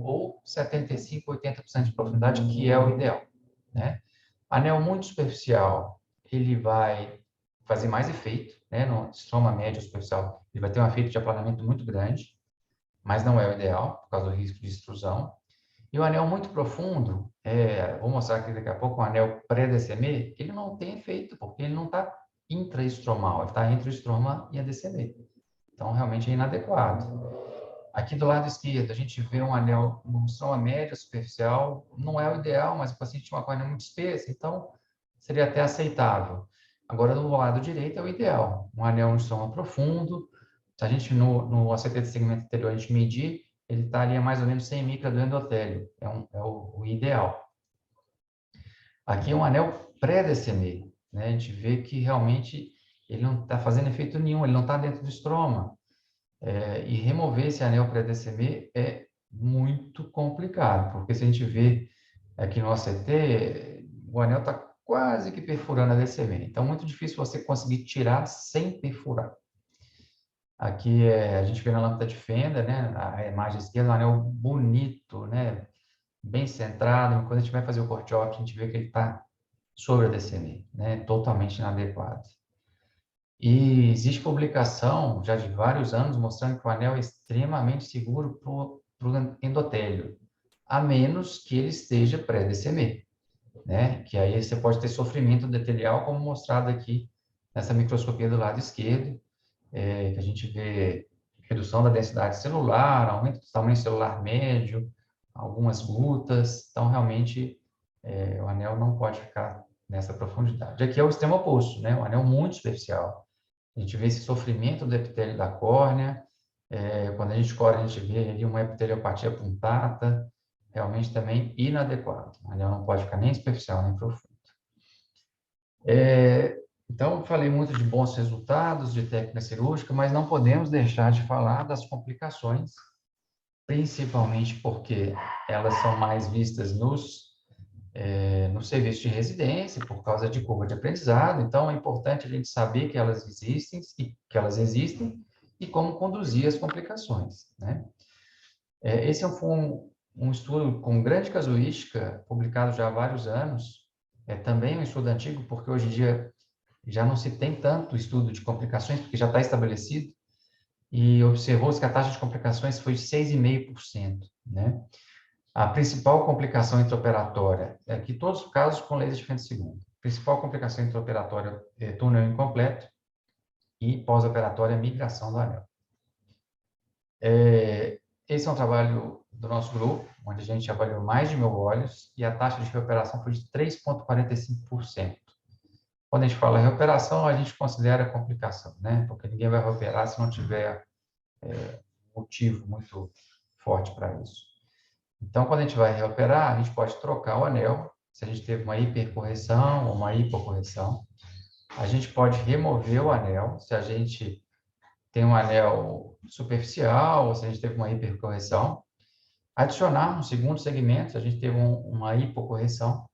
ou 75, 80% de profundidade, que é o ideal, né? Anel muito superficial, ele vai fazer mais efeito, né? No estroma médio superficial, ele vai ter um efeito de aplanamento muito grande, mas não é o ideal, por causa do risco de extrusão. E o anel muito profundo, vou mostrar aqui daqui a pouco, o anel pré-DCM, ele não tem efeito, porque ele não está intraestromal, ele está entre o estroma e a DCM. Então, realmente é inadequado. Aqui do lado esquerdo, a gente vê um anel no estroma média superficial, não é o ideal, mas o paciente tinha uma córnea muito espessa, então seria até aceitável. Agora, do lado direito é o ideal, um anel no estroma profundo. Se a gente, no ACT de segmento anterior, a gente medir, ele está ali a mais ou menos 100 micra do endotélio, é o ideal. Aqui é um anel pré-DCM, né? A gente vê que realmente ele não está fazendo efeito nenhum, ele não está dentro do estroma. E remover esse anel pré-DCM é muito complicado, porque se a gente vê aqui no ACT, o anel está quase que perfurando a DCM. Então, muito difícil você conseguir tirar sem perfurar. Aqui a gente vê na lâmpada de fenda, né, a imagem esquerda, um anel bonito, né, bem centrado. Quando a gente vai fazer o corte-óptico, a gente vê que ele está sobre a DCM, né, totalmente inadequado. E existe publicação já de vários anos mostrando que o anel é extremamente seguro para o endotélio, a menos que ele esteja pré-DCM, né? Que aí você pode ter sofrimento endotelial, como mostrado aqui nessa microscopia do lado esquerdo, que a gente vê redução da densidade celular, aumento do tamanho celular médio, algumas gutas. Então, realmente, o anel não pode ficar nessa profundidade. Aqui é o extremo oposto, né? O anel muito superficial. A gente vê esse sofrimento do epitélio da córnea. Quando a gente corre, a gente vê ali uma epiteliopatia punctata, realmente também inadequado. O anel não pode ficar nem superficial, nem profundo. Então, falei muito de bons resultados de técnica cirúrgica, mas não podemos deixar de falar das complicações, principalmente porque elas são mais vistas no serviço de residência, por causa de curva de aprendizado. Então, é importante a gente saber que elas existem e como conduzir as complicações, né? Esse foi um estudo com grande casuística, publicado já há vários anos. Também um estudo antigo, porque hoje em dia já não se tem tanto estudo de complicações, porque já está estabelecido, e observou-se que a taxa de complicações foi de 6,5%, né? A principal complicação intraoperatória é que todos os casos com laser de fenda segunda. A principal complicação intraoperatória é túnel incompleto e pós-operatória migração do anel. Esse é um trabalho do nosso grupo, onde a gente avaliou mais de 1.000 olhos e a taxa de recuperação foi de 3,45%. Quando a gente fala recuperação, a gente considera complicação, né? Porque ninguém vai recuperar se não tiver motivo muito forte para isso. Então, quando a gente vai reoperar, a gente pode trocar o anel, se a gente teve uma hipercorreção ou uma hipocorreção. A gente pode remover o anel, se a gente tem um anel superficial ou se a gente teve uma hipercorreção. Adicionar um segundo segmento, se a gente teve uma hipocorreção.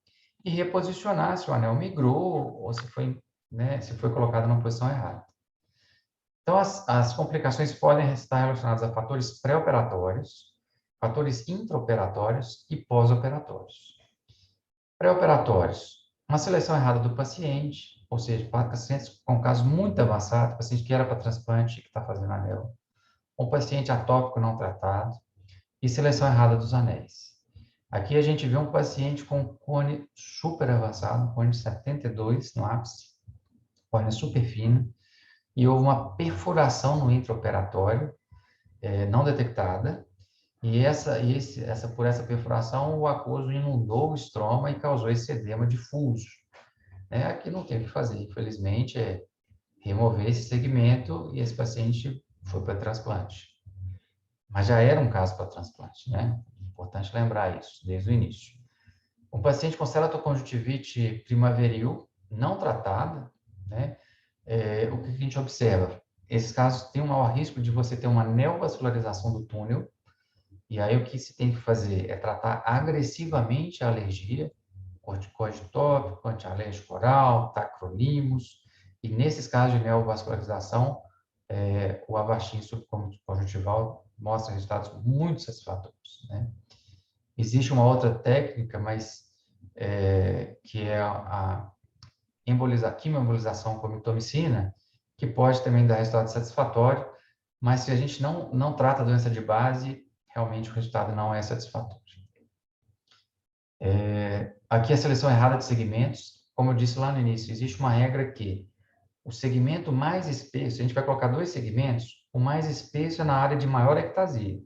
E reposicionar se o anel migrou ou se foi, né, se foi colocado na posição errada. Então, as complicações podem estar relacionadas a fatores pré-operatórios, fatores intraoperatórios e pós-operatórios. Pré-operatórios, uma seleção errada do paciente, ou seja, pacientes com casos muito avançados, paciente que era para transplante e que está fazendo anel, um paciente atópico não tratado e seleção errada dos anéis. Aqui a gente vê um paciente com cone super avançado, cone de 72 no ápice, córnea super fina, e houve uma perfuração no intraoperatório, não detectada, e por essa perfuração, o aquoso inundou o estroma e causou esse edema difuso. Aqui não tem o que fazer, infelizmente, remover esse segmento e esse paciente foi para transplante. Mas já era um caso para transplante, né? Importante lembrar isso, desde o início. Um paciente com ceratoconjuntivite primaveril não tratada, né? O que a gente observa? Esses casos têm um maior risco de você ter uma neovascularização do túnel, e aí o que se tem que fazer é tratar agressivamente a alergia, corticoide tópico, antialérgico oral, tacrolimus, e nesses casos de neovascularização, o Avastin subconjuntival mostra resultados muito satisfatórios, né? Existe uma outra técnica, mas que é a quimioembolização com mitomicina, que pode também dar resultado satisfatório, mas se a gente não trata a doença de base, realmente o resultado não é satisfatório. Aqui a seleção errada de segmentos, como eu disse lá no início, existe uma regra que o segmento mais espesso, a gente vai colocar 2 segmentos, o mais espesso é na área de maior ectasia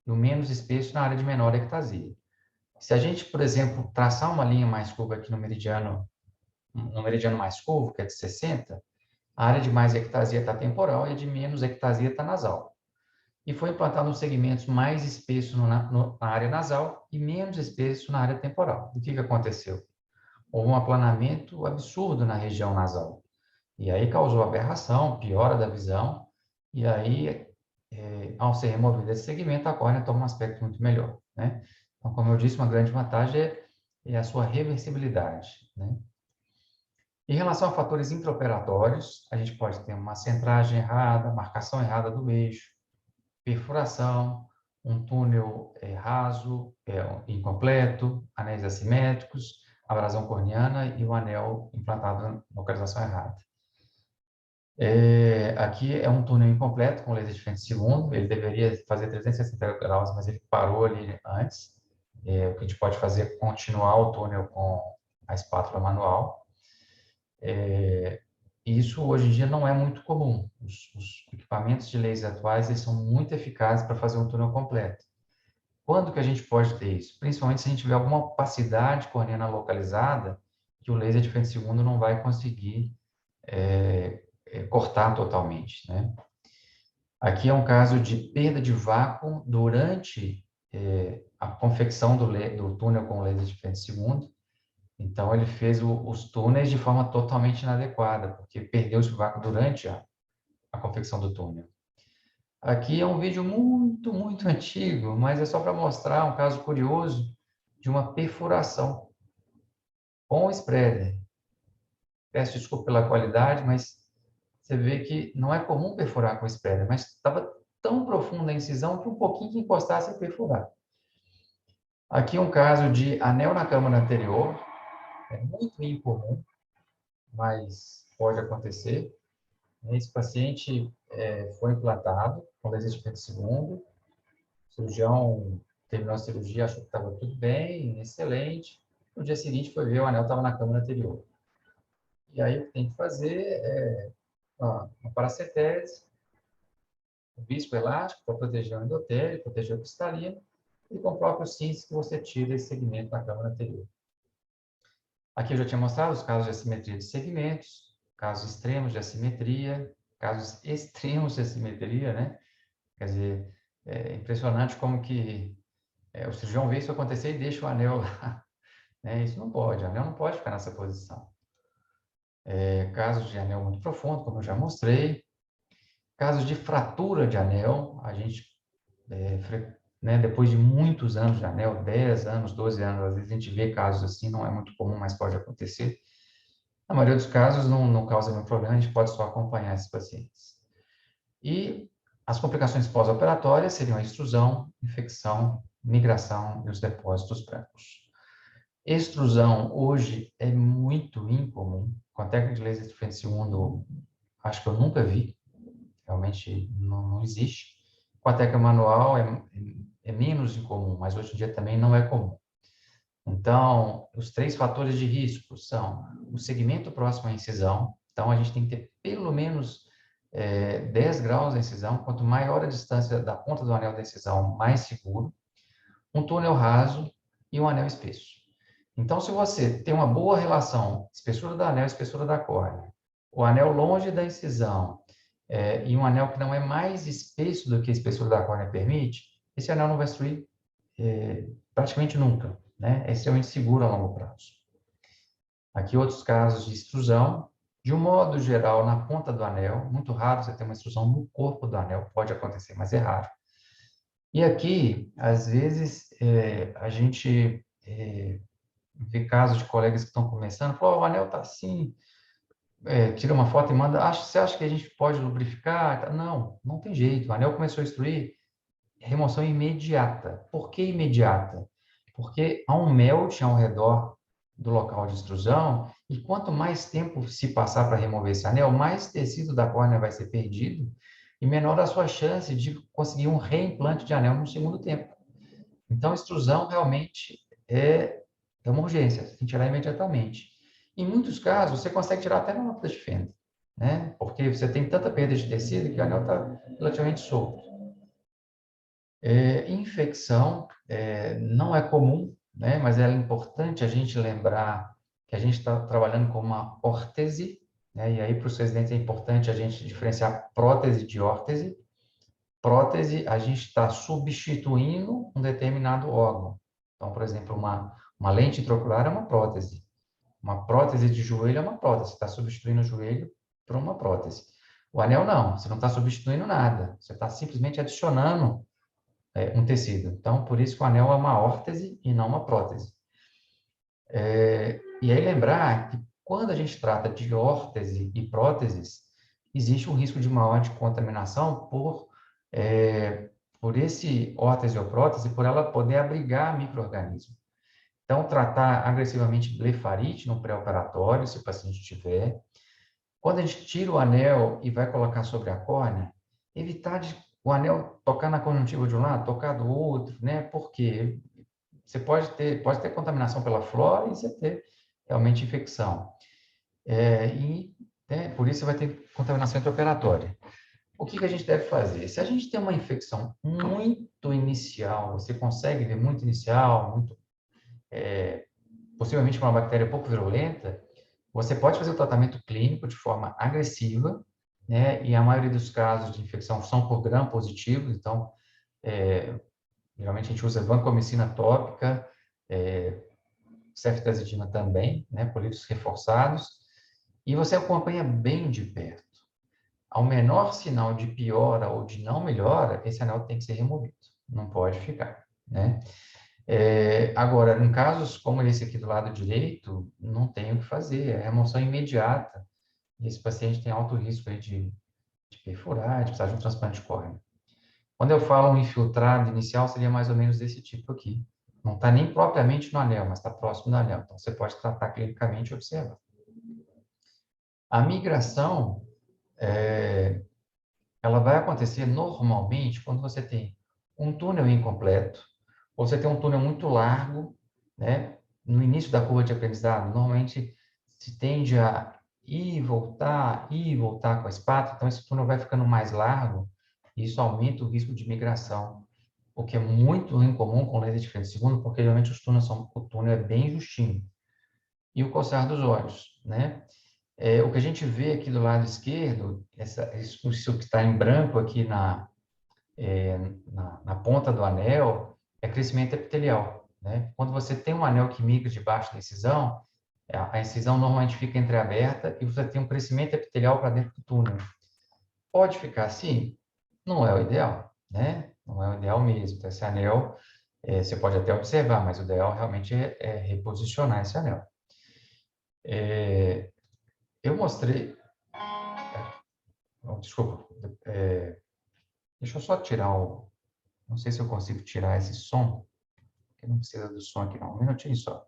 e o menos espesso na área de menor ectasia. Se a gente, por exemplo, traçar uma linha mais curva aqui no meridiano mais curvo, que é de 60, a área de mais ectasia está temporal e a de menos ectasia está nasal. E foi implantado nos segmentos mais espesso na área nasal e menos espesso na área temporal. O que aconteceu? Houve um aplanamento absurdo na região nasal. E aí causou aberração, piora da visão, e aí, ao ser removido esse segmento, a córnea toma um aspecto muito melhor, né? Então, como eu disse, uma grande vantagem é a sua reversibilidade, né? Em relação a fatores intraoperatórios, a gente pode ter uma centragem errada, marcação errada do eixo, perfuração, um túnel raso, incompleto, anéis assimétricos, abrasão corneana e o anel implantado na localização errada. Aqui é um túnel incompleto com laser de frente segundo, ele deveria fazer 360 graus, mas ele parou ali antes. O que a gente pode fazer é continuar o túnel com a espátula manual. Isso hoje em dia não é muito comum. Os equipamentos de laser atuais eles são muito eficazes para fazer um túnel completo. Quando que a gente pode ter isso? Principalmente se a gente tiver alguma opacidade corneana localizada, que o laser de frente segundo não vai conseguir cortar totalmente, né? Aqui é um caso de perda de vácuo durante a confecção do túnel com laser de frente segundo. Então, ele fez os túneis de forma totalmente inadequada, porque perdeu-se o vácuo durante a confecção do túnel. Aqui é um vídeo muito, muito antigo, mas é só para mostrar um caso curioso de uma perfuração com o spreader. Peço desculpa pela qualidade, mas você vê que não é comum perfurar com spreader, mas estava tão profunda a incisão que um pouquinho que encostasse ia perfurar. Aqui um caso de anel na câmara anterior, é muito incomum, mas pode acontecer. Esse paciente foi implantado com laser de frente segundo, o cirurgião terminou a cirurgia, achou que estava tudo bem, excelente. No dia seguinte foi ver, o anel estava na câmara anterior. E aí o que tem que fazer é uma paracetese, o bispo elástico para proteger o endotélio, proteger o cristalino, e com o próprio CINS que você tira esse segmento na câmara anterior. Aqui eu já tinha mostrado os casos de assimetria de segmentos, casos extremos de assimetria, casos extremos de assimetria, né? Quer dizer, é impressionante como que o cirurgião vê isso acontecer e deixa o anel lá. Né? Isso não pode, o anel não pode ficar nessa posição. Casos de anel muito profundo, como eu já mostrei. Casos de fratura de anel, a gente, depois de muitos anos de anel, 10 anos, 12 anos, às vezes a gente vê casos assim, não é muito comum, mas pode acontecer. Na maioria dos casos não causa nenhum problema, a gente pode só acompanhar esses pacientes. E as complicações pós-operatórias seriam a extrusão, infecção, migração e os depósitos brancos. Extrusão hoje é muito incomum. Com a técnica de laser de frente segundo, acho que eu nunca vi. Realmente não existe. Com a técnica manual é menos incomum, mas hoje em dia também não é comum. Então, os 3 fatores de risco são o segmento próximo à incisão. Então, a gente tem que ter pelo menos 10 graus da incisão. Quanto maior a distância da ponta do anel da incisão, mais seguro. Um túnel raso e um anel espesso. Então, se você tem uma boa relação espessura do anel e espessura da córnea, o anel longe da incisão e um anel que não é mais espesso do que a espessura da córnea permite, esse anel não vai destruir praticamente nunca. né? É extremamente seguro a longo prazo. Aqui outros casos de extrusão, de um modo geral, na ponta do anel, muito raro você ter uma extrusão no corpo do anel, pode acontecer, mas é raro. E aqui, às vezes, a gente vê casos de colegas que estão começando, o anel está assim, tira uma foto e manda, você acha que a gente pode lubrificar? Não, não tem jeito, o anel começou a extruir, remoção imediata. Por que imediata? Porque há um melt ao redor do local de extrusão e quanto mais tempo se passar para remover esse anel, mais tecido da córnea vai ser perdido e menor a sua chance de conseguir um reimplante de anel no segundo tempo. Então, extrusão realmente é uma urgência, você tem que tirar imediatamente. Em muitos casos, você consegue tirar até na lâmpada de fenda, né? Porque você tem tanta perda de tecido que o anel está relativamente solto. Infecção não é comum, né? Mas é importante a gente lembrar que a gente está trabalhando com uma órtese, né? E aí para os residentes é importante a gente diferenciar prótese de órtese. Prótese, a gente está substituindo um determinado órgão. Então, por exemplo, uma lente intraocular é uma prótese. Uma prótese de joelho é uma prótese. Você está substituindo o joelho por uma prótese. O anel não, você não está substituindo nada. Você está simplesmente adicionando um tecido. Então, por isso que o anel é uma órtese e não uma prótese. E aí lembrar que quando a gente trata de órtese e próteses, existe um risco de maior de contaminação por esse órtese ou prótese, por ela poder abrigar micro-organismos. Então, tratar agressivamente blefarite no pré-operatório, se o paciente tiver. Quando a gente tira o anel e vai colocar sobre a córnea, evitar o anel tocar na conjuntiva de um lado, tocar do outro, né? Porque você pode ter contaminação pela flora e você ter realmente infecção. Por isso você vai ter contaminação intraoperatória. O que a gente deve fazer? Se a gente tem uma infecção muito inicial, você consegue ver muito inicial, possivelmente com uma bactéria pouco virulenta, você pode fazer o tratamento clínico de forma agressiva, né? E a maioria dos casos de infecção são por gram positivos, então, geralmente a gente usa vancomicina tópica, ceftazidima também, né? Políticos reforçados, e você acompanha bem de perto. Ao menor sinal de piora ou de não melhora, esse anel tem que ser removido, não pode ficar, né? Agora, em casos como esse aqui do lado direito, não tem o que fazer, é remoção imediata. E esse paciente tem alto risco aí de perfurar, de precisar de um transplante de córnea. Quando eu falo um infiltrado inicial, seria mais ou menos desse tipo aqui. Não está nem propriamente no anel, mas está próximo do anel. Então, você pode tratar clinicamente e observar. A migração, ela vai acontecer normalmente quando você tem um túnel incompleto, ou você tem um túnel muito largo, né? No início da curva de aprendizado, normalmente se tende a ir e voltar com a espátula, então esse túnel vai ficando mais largo, e isso aumenta o risco de migração, o que é muito incomum com laser de frente segundo, porque geralmente o túnel é bem justinho. E o coçar dos olhos, né? O que a gente vê aqui do lado esquerdo, isso que está em branco aqui na ponta do anel, é crescimento epitelial, né? Quando você tem um anel que migra debaixo da incisão, a incisão normalmente fica entreaberta e você tem um crescimento epitelial para dentro do túnel. Pode ficar assim? Não é o ideal, né? Não é o ideal mesmo. Então, esse anel, você pode até observar, mas o ideal realmente é reposicionar esse anel. Eu mostrei... Desculpa. Deixa eu só tirar o... Não sei se eu consigo tirar esse som, porque não precisa do som aqui não. Um minutinho só.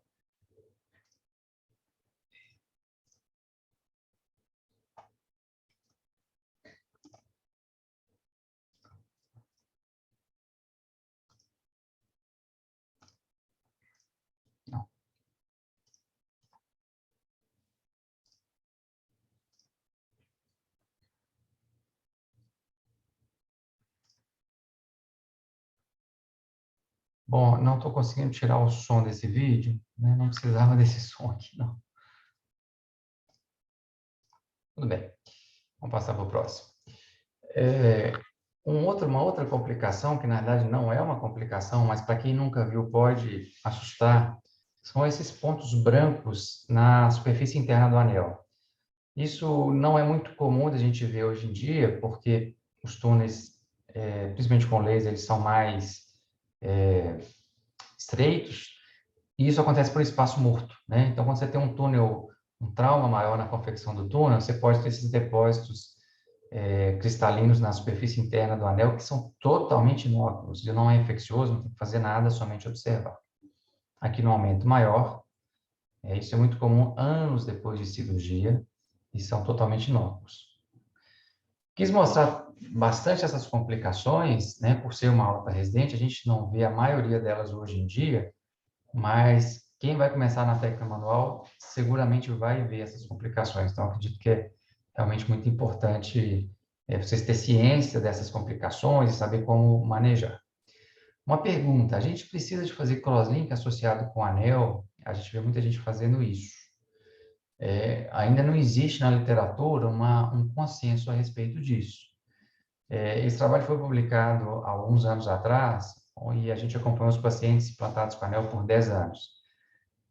Não. Bom, não estou conseguindo tirar o som desse vídeo, né? Não precisava desse som aqui, não. Tudo bem, vamos passar para o próximo. Uma outra complicação, que na verdade não é uma complicação, mas para quem nunca viu pode assustar, são esses pontos brancos na superfície interna do anel. Isso não é muito comum da gente ver hoje em dia, porque os túneis, principalmente com laser, eles são mais estreitos, e isso acontece por espaço morto, né? Então, quando você tem um túnel, um trauma maior na confecção do túnel, você pode ter esses depósitos cristalinos na superfície interna do anel, que são totalmente inócuos, e não é infeccioso, não tem que fazer nada, somente observar. Aqui no aumento maior, isso é muito comum anos depois de cirurgia, e são totalmente inócuos. Quis mostrar bastante essas complicações, né, por ser uma alta residente, a gente não vê a maioria delas hoje em dia, mas quem vai começar na técnica manual seguramente vai ver essas complicações. Então, acredito que é realmente muito importante vocês terem ciência dessas complicações e saber como manejar. Uma pergunta, a gente precisa de fazer crosslink associado com anel? A gente vê muita gente fazendo isso. Ainda não existe na literatura um consenso a respeito disso. Esse trabalho foi publicado há alguns anos atrás, e a gente acompanhou os pacientes implantados com anel por 10 anos.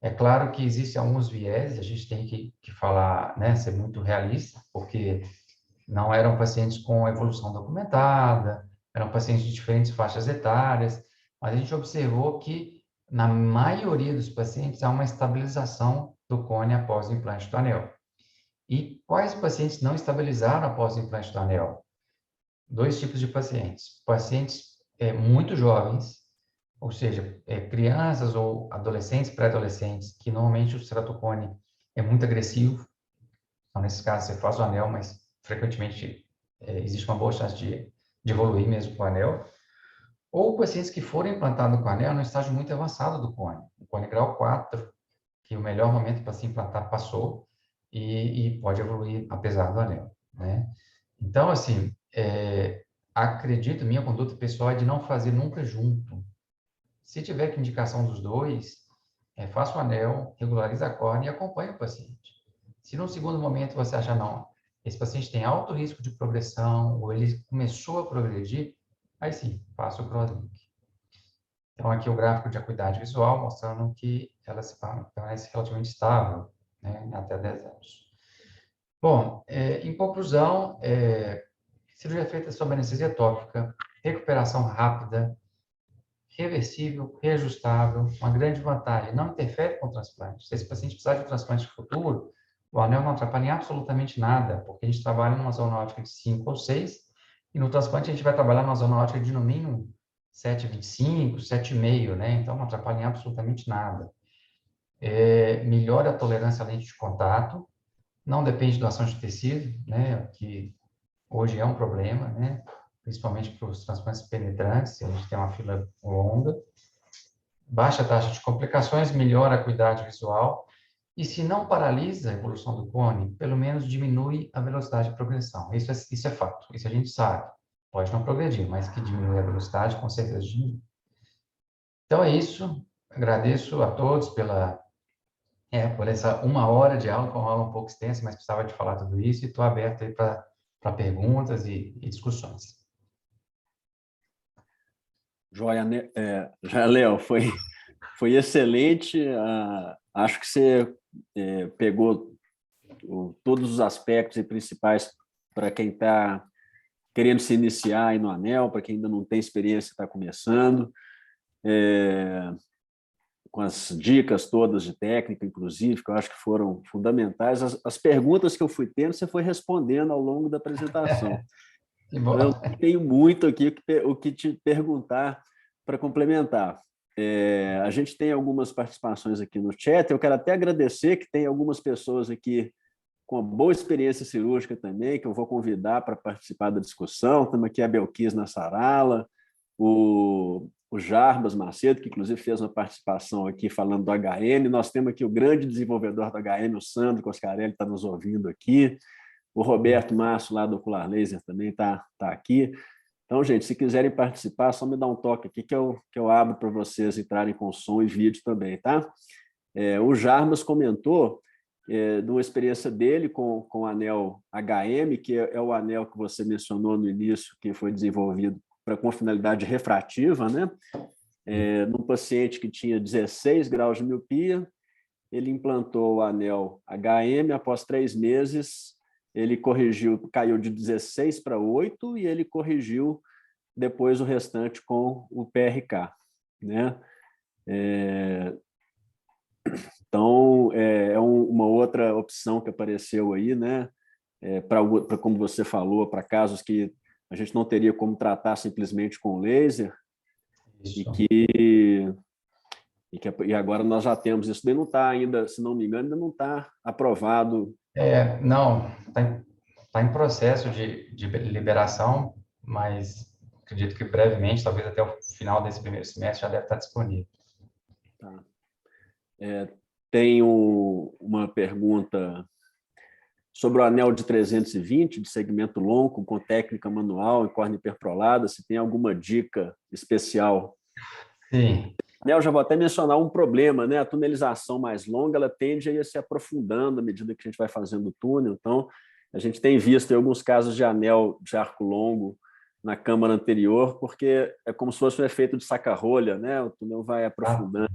É claro que existem alguns viés, a gente tem que falar, né, ser muito realista, porque não eram pacientes com evolução documentada, eram pacientes de diferentes faixas etárias, mas a gente observou que, na maioria dos pacientes, há uma estabilização do cone após o implante do anel. E quais pacientes não estabilizaram após o implante do anel? Dois tipos de pacientes. Pacientes muito jovens, ou seja, crianças ou adolescentes, pré-adolescentes, que normalmente o ceratocone é muito agressivo. Então, nesse caso, você faz o anel, mas frequentemente existe uma boa chance de evoluir mesmo com o anel. Ou pacientes que foram implantados com o anel no estágio muito avançado do cone, o cone grau 4, que o melhor momento para se implantar passou e pode evoluir apesar do anel, né? Então, assim, acredito, minha conduta pessoal é de não fazer nunca junto. Se tiver que indicação dos dois, faça o anel, regularize a córnea e acompanhe o paciente. Se no segundo momento você achar, não, esse paciente tem alto risco de progressão, ou ele começou a progredir, aí sim, faça o crosslink. Então, aqui o gráfico de acuidade visual, mostrando que ela se permanece relativamente estável, né, até 10 anos. Bom, em conclusão, cirurgia feita sob anestesia tópica, recuperação rápida, reversível, reajustável, uma grande vantagem, não interfere com o transplante. Se esse paciente precisar de um transplante futuro, o anel não atrapalha em absolutamente nada, porque a gente trabalha numa zona ótica de 5 ou 6, e no transplante a gente vai trabalhar numa zona ótica de, no mínimo, 7,25, 7,5, né? Então, não atrapalha em absolutamente nada. Melhora a tolerância à lente de contato, não depende da ação de tecido, né? Que hoje é um problema, né? Principalmente para os transplantes penetrantes, a gente tem uma fila longa. Baixa taxa de complicações, melhora a acuidade visual, e se não paralisa a evolução do cone, pelo menos diminui a velocidade de progressão. Isso é fato, isso a gente sabe. Pode não progredir, mas que diminui a velocidade, com certeza diminui. Então é isso, agradeço a todos por essa 1 hora de aula, foi uma aula um pouco extensa, mas precisava de falar tudo isso, e estou aberto aí para perguntas e discussões. Joia, né? Já, Léo, foi excelente. Acho que você pegou todos os aspectos e principais para quem está querendo se iniciar aí no anel, para quem ainda não tem experiência, está começando, com as dicas todas de técnica, inclusive, que eu acho que foram fundamentais. As perguntas que eu fui tendo, você foi respondendo ao longo da apresentação. Então, eu tenho muito aqui o que te perguntar para complementar. A gente tem algumas participações aqui no chat, eu quero até agradecer que tem algumas pessoas aqui com boa experiência cirúrgica também, que eu vou convidar para participar da discussão. Temos aqui a Belkis Nassarala, o Jarbas Macedo, que inclusive fez uma participação aqui falando do HM. Nós temos aqui o grande desenvolvedor do HM, o Sandro Coscarelli, está nos ouvindo aqui. O Roberto Márcio, lá do Ocular Laser, também está aqui. Então, gente, se quiserem participar, só me dá um toque aqui que eu abro para vocês entrarem com som e vídeo também, tá? O Jarbas comentou de uma experiência dele com o anel HM, que é o anel que você mencionou no início, que foi desenvolvido com finalidade refrativa, né? Num paciente que tinha 16 graus de miopia, ele implantou o anel HM, após 3 meses, ele corrigiu, caiu de 16 para 8, e ele corrigiu depois o restante com o PRK, né? Então, uma outra opção que apareceu aí, né? Para, como você falou, para casos que a gente não teria como tratar simplesmente com laser, Isso. e agora nós já temos isso. Daí não está ainda, se não me engano, ainda não está aprovado. Não, está em processo de liberação, mas acredito que brevemente, talvez até o final desse primeiro semestre, já deve estar disponível. Tá. Tenho uma pergunta sobre o anel de 320, de segmento longo, com técnica manual e córnea hiperprolada, se tem alguma dica especial? Sim. Eu já vou até mencionar um problema, né? A tunelização mais longa, ela tende a ir se aprofundando à medida que a gente vai fazendo o túnel. Então, a gente tem visto em alguns casos de anel de arco longo na câmara anterior, porque é como se fosse um efeito de saca-rolha, né? O túnel vai aprofundando.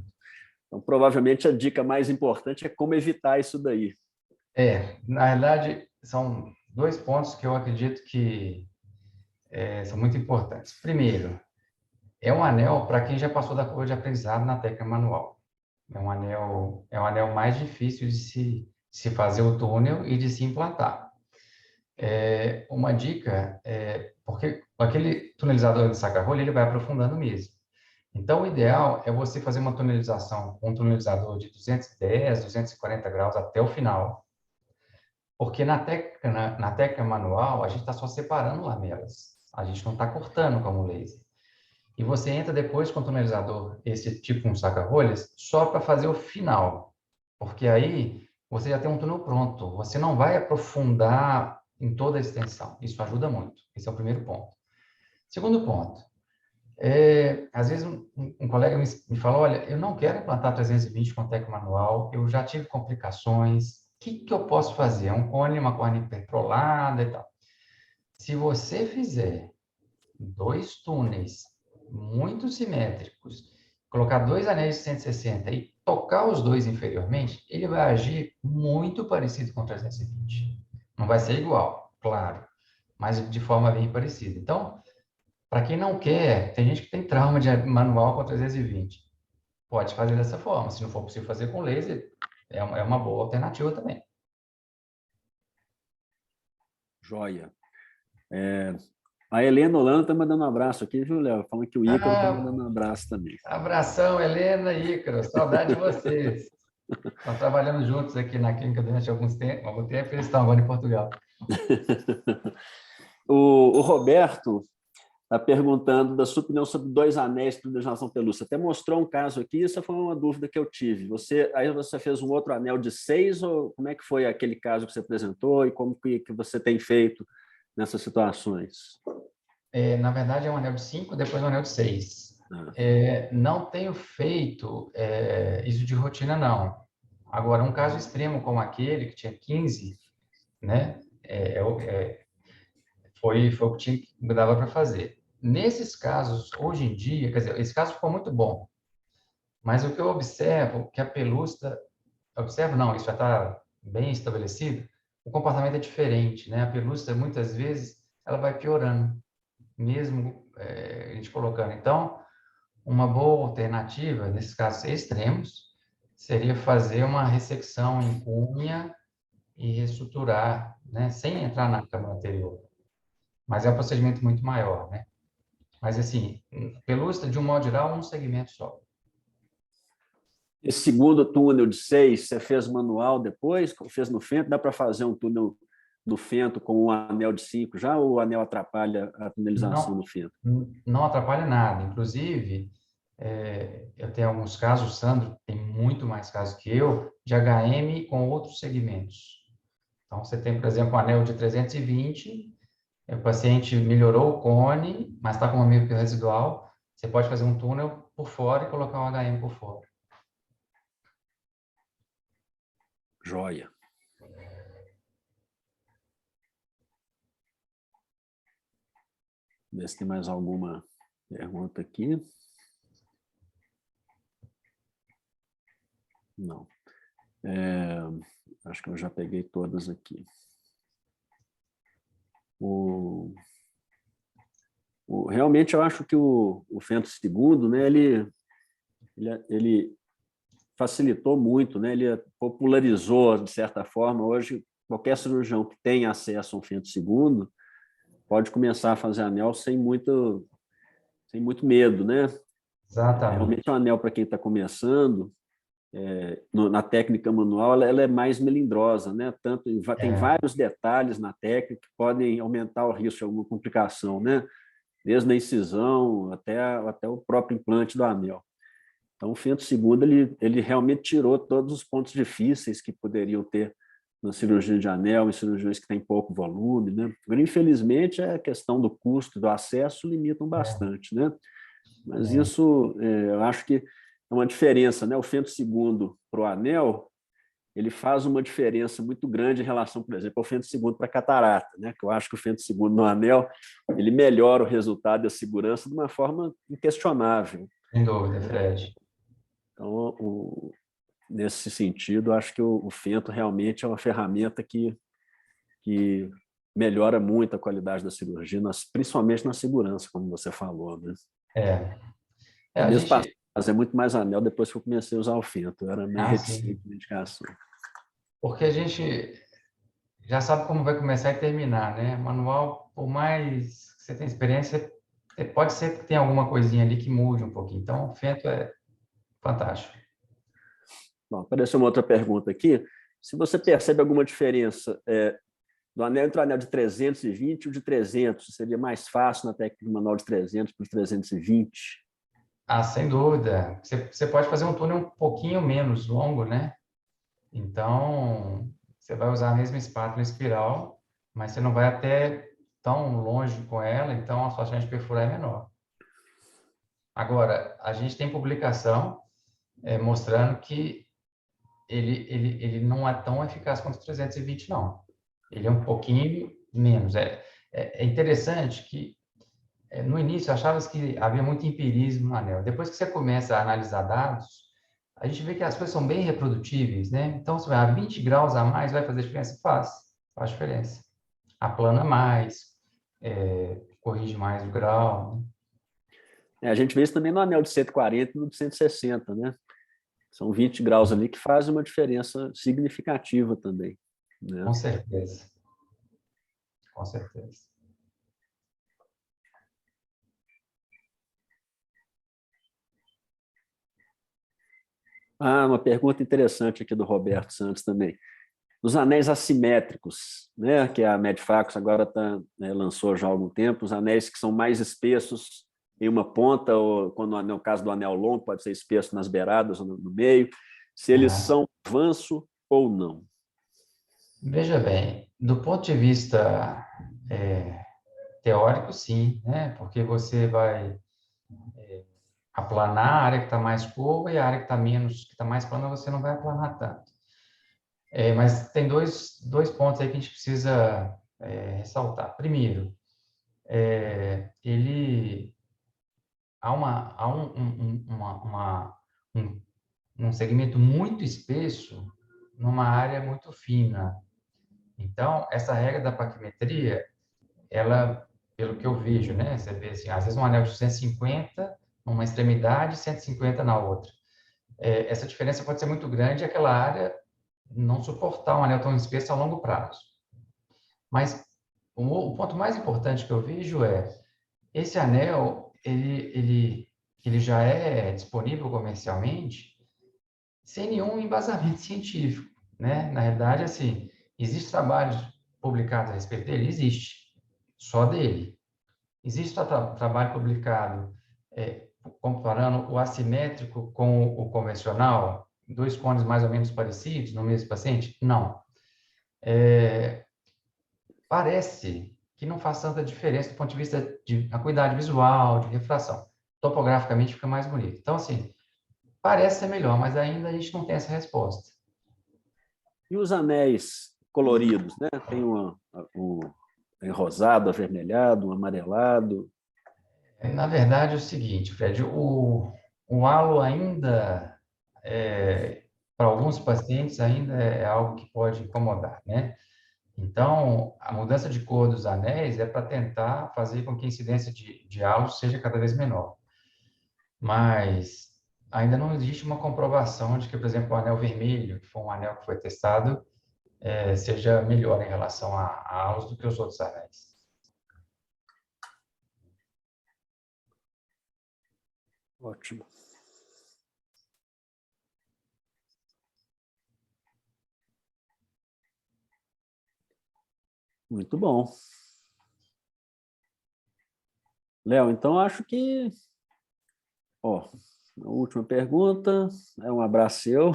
Então, provavelmente, a dica mais importante é como evitar isso daí. Na realidade, são 2 pontos que eu acredito que são muito importantes. Primeiro, é um anel para quem já passou da curva de aprendizado na técnica manual. É um anel mais difícil de se fazer o túnel e de se implantar. Uma dica porque aquele tunelizador de saca-rolha, ele vai aprofundando mesmo. Então, o ideal é você fazer uma tunelização com um tunelizador de 210, 240 graus até o final, porque na técnica manual, a gente está só separando lamelas, a gente não está cortando como laser. E você entra depois com o tunelizador, esse tipo um saca-rolhas, só para fazer o final, porque aí você já tem um túnel pronto, você não vai aprofundar em toda a extensão, isso ajuda muito, esse é o primeiro ponto. Segundo ponto, às vezes um colega me fala, olha, eu não quero implantar 320 com técnica manual, eu já tive complicações, o que eu posso fazer? É um cone, uma córnea hipertrolada e tal. Se você fizer 2 túneis muito simétricos, colocar 2 anéis de 160 e tocar os 2 inferiormente, ele vai agir muito parecido com 320. Não vai ser igual, claro, mas de forma bem parecida. Então, para quem não quer, tem gente que tem trauma de manual com 320. Pode fazer dessa forma. Se não for possível fazer com laser, é uma boa alternativa também. Joia. A Helena Holanda está mandando um abraço aqui, viu, Léo? Falando que o Ícaro está mandando um abraço também. Abração, Helena e Ícaro. Saudade de vocês. Nós trabalhamos juntos aqui na clínica durante algum tempo, eles estão agora em Portugal. O Roberto está perguntando da sua opinião sobre 2 anéis de tunelização pelúcia. Até mostrou um caso aqui, essa foi uma dúvida que eu tive. Aí você fez um outro anel de 6, ou como é que foi aquele caso que você apresentou e como que você tem feito nessas situações? Na verdade, é um anel de 5, depois um anel de 6. Não tenho feito isso de rotina, não. Agora, um caso extremo como aquele, que tinha 15, né, foi o que tinha, que dava para fazer. Nesses casos, hoje em dia, quer dizer, esse caso ficou muito bom, mas o que eu observo, que a pelúcia, observo não, isso já está bem estabelecido, o comportamento é diferente, né? A pelúcia, muitas vezes, ela vai piorando, mesmo a gente colocando. Então, uma boa alternativa, nesses casos extremos, seria fazer uma ressecção em cunha e reestruturar, né? Sem entrar na câmara anterior. Mas é um procedimento muito maior, né? Mas, assim, pelúcia, de um modo geral, um segmento só. Esse segundo túnel de 6, você fez manual depois? Fez no Fento? Dá para fazer um túnel no Fento com um anel de 5 já, ou o anel atrapalha a tunelização do Fento? Não atrapalha nada. Inclusive, eu tenho alguns casos, o Sandro tem muito mais casos que eu, de HM com outros segmentos. Então, você tem, por exemplo, um anel de 320, o paciente melhorou o cone, mas está com uma miopia residual, você pode fazer um túnel por fora e colocar um HM por fora. Joia. ver se tem mais alguma pergunta aqui. Não. Acho que eu já peguei todas aqui. Realmente, eu acho que o Fento II, né, ele facilitou muito, né, ele popularizou, de certa forma. Hoje, qualquer cirurgião que tem acesso a um Fento II pode começar a fazer anel sem muito medo, né? Exatamente. Realmente, o anel, para quem está começando, na técnica manual, ela é mais melindrosa, né? Tem vários detalhes na técnica que podem aumentar o risco de alguma complicação, né? Desde a incisão até o próprio implante do anel. Então, o Fento II, ele realmente tirou todos os pontos difíceis que poderiam ter na cirurgia de anel, em cirurgiões que têm pouco volume, né? Agora, infelizmente, a questão do custo, do acesso, limitam bastante, né? Mas isso, eu acho que é uma diferença, né? O Fento II para o anel, ele faz uma diferença muito grande em relação, por exemplo, ao Fento II para a catarata, né? Que eu acho que o Fento II no anel, ele melhora o resultado e a segurança de uma forma inquestionável. Sem dúvida, Fred. Então, nesse sentido, acho que o Fento realmente é uma ferramenta que melhora muito a qualidade da cirurgia, principalmente na segurança, como você falou, né? A Mesmo gente... fazer muito mais anel depois que eu comecei a usar o Fento. Eu era meio reticente sim. na indicação. Porque a gente já sabe como vai começar e terminar, né? Manual, por mais que você tenha experiência, pode ser que tenha alguma coisinha ali que mude um pouquinho. Então, o Fento é fantástico. Bom, apareceu uma outra pergunta aqui. Se você percebe alguma diferença do anel entre o anel de 320 e o de 300, seria mais fácil na técnica manual de 300 para os 320? Sem dúvida. Você pode fazer um túnel um pouquinho menos longo, né? Então, você vai usar a mesma espátula espiral, mas você não vai até tão longe com ela, então a sua chance de perfurar é menor. Agora, a gente tem publicação mostrando que ele não é tão eficaz quanto o 320, não. Ele é um pouquinho menos. É interessante que no início achava que havia muito empirismo no anel. Depois que você começa a analisar dados, a gente vê que as coisas são bem reprodutíveis, né? Então, se vai a 20 graus a mais, vai fazer diferença? Faz diferença. Aplana mais, corrige mais o grau, né? A gente vê isso também no anel de 140 e no de 160, né? São 20 graus ali que fazem uma diferença significativa também, né? Com certeza. Com certeza. Uma pergunta interessante aqui do Roberto Santos também. Os anéis assimétricos, né, que a Medfax agora lançou já há algum tempo, os anéis que são mais espessos em uma ponta, ou quando no caso do anel longo, pode ser espesso nas beiradas ou no meio, se eles são avanço ou não. Veja bem, do ponto de vista teórico, sim, né? Porque você vai aplanar a área que está mais curva e a área que está menos, que está mais plana, você não vai aplanar tanto. Mas tem dois pontos aí que a gente precisa ressaltar. Primeiro, ele há um segmento muito espesso numa área muito fina. Então, essa regra da paquimetria, ela, pelo que eu vejo, né? Você vê assim, às vezes um anel de 150 numa extremidade e 150 na outra. Essa diferença pode ser muito grande e aquela área não suportar um anel tão espesso a longo prazo. Mas o ponto mais importante que eu vejo esse anel, ele já é disponível comercialmente sem nenhum embasamento científico, né? Na realidade, assim, existe trabalhos publicados a respeito dele? Existe, só dele. Existe trabalho publicado comparando o assimétrico com o convencional? Dois cones mais ou menos parecidos no mesmo paciente? Não. Parece que não faz tanta diferença do ponto de vista de acuidade visual, de refração. Topograficamente fica mais bonito. Então, assim, parece ser melhor, mas ainda a gente não tem essa resposta. E os anéis coloridos, né? Tem rosado, avermelhado, um amarelado. Na verdade, é o seguinte, Fred, o halo ainda, para alguns pacientes, ainda é algo que pode incomodar, né? Então, a mudança de cor dos anéis é para tentar fazer com que a incidência de halos seja cada vez menor. Mas ainda não existe uma comprovação de que, por exemplo, o anel vermelho, que foi um anel que foi testado, seja melhor em relação a halos do que os outros anéis. Ótimo. Muito bom. Léo, então acho que... Ó, a última pergunta, é um abraço seu.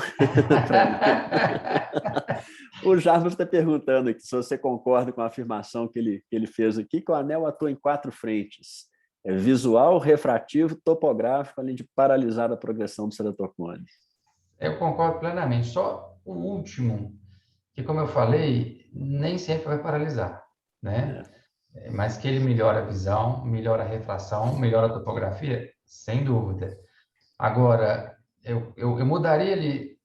O Jarbas está perguntando aqui se você concorda com a afirmação que ele fez aqui, que o anel atua em 4 frentes. É visual, refrativo, topográfico, além de paralisar a progressão do ceratocone. Eu concordo plenamente. Só o último, que, como eu falei, nem sempre vai paralisar, né? É. Mas que ele melhora a visão, melhora a refração, melhora a topografia, sem dúvida. Agora, eu mudaria ele,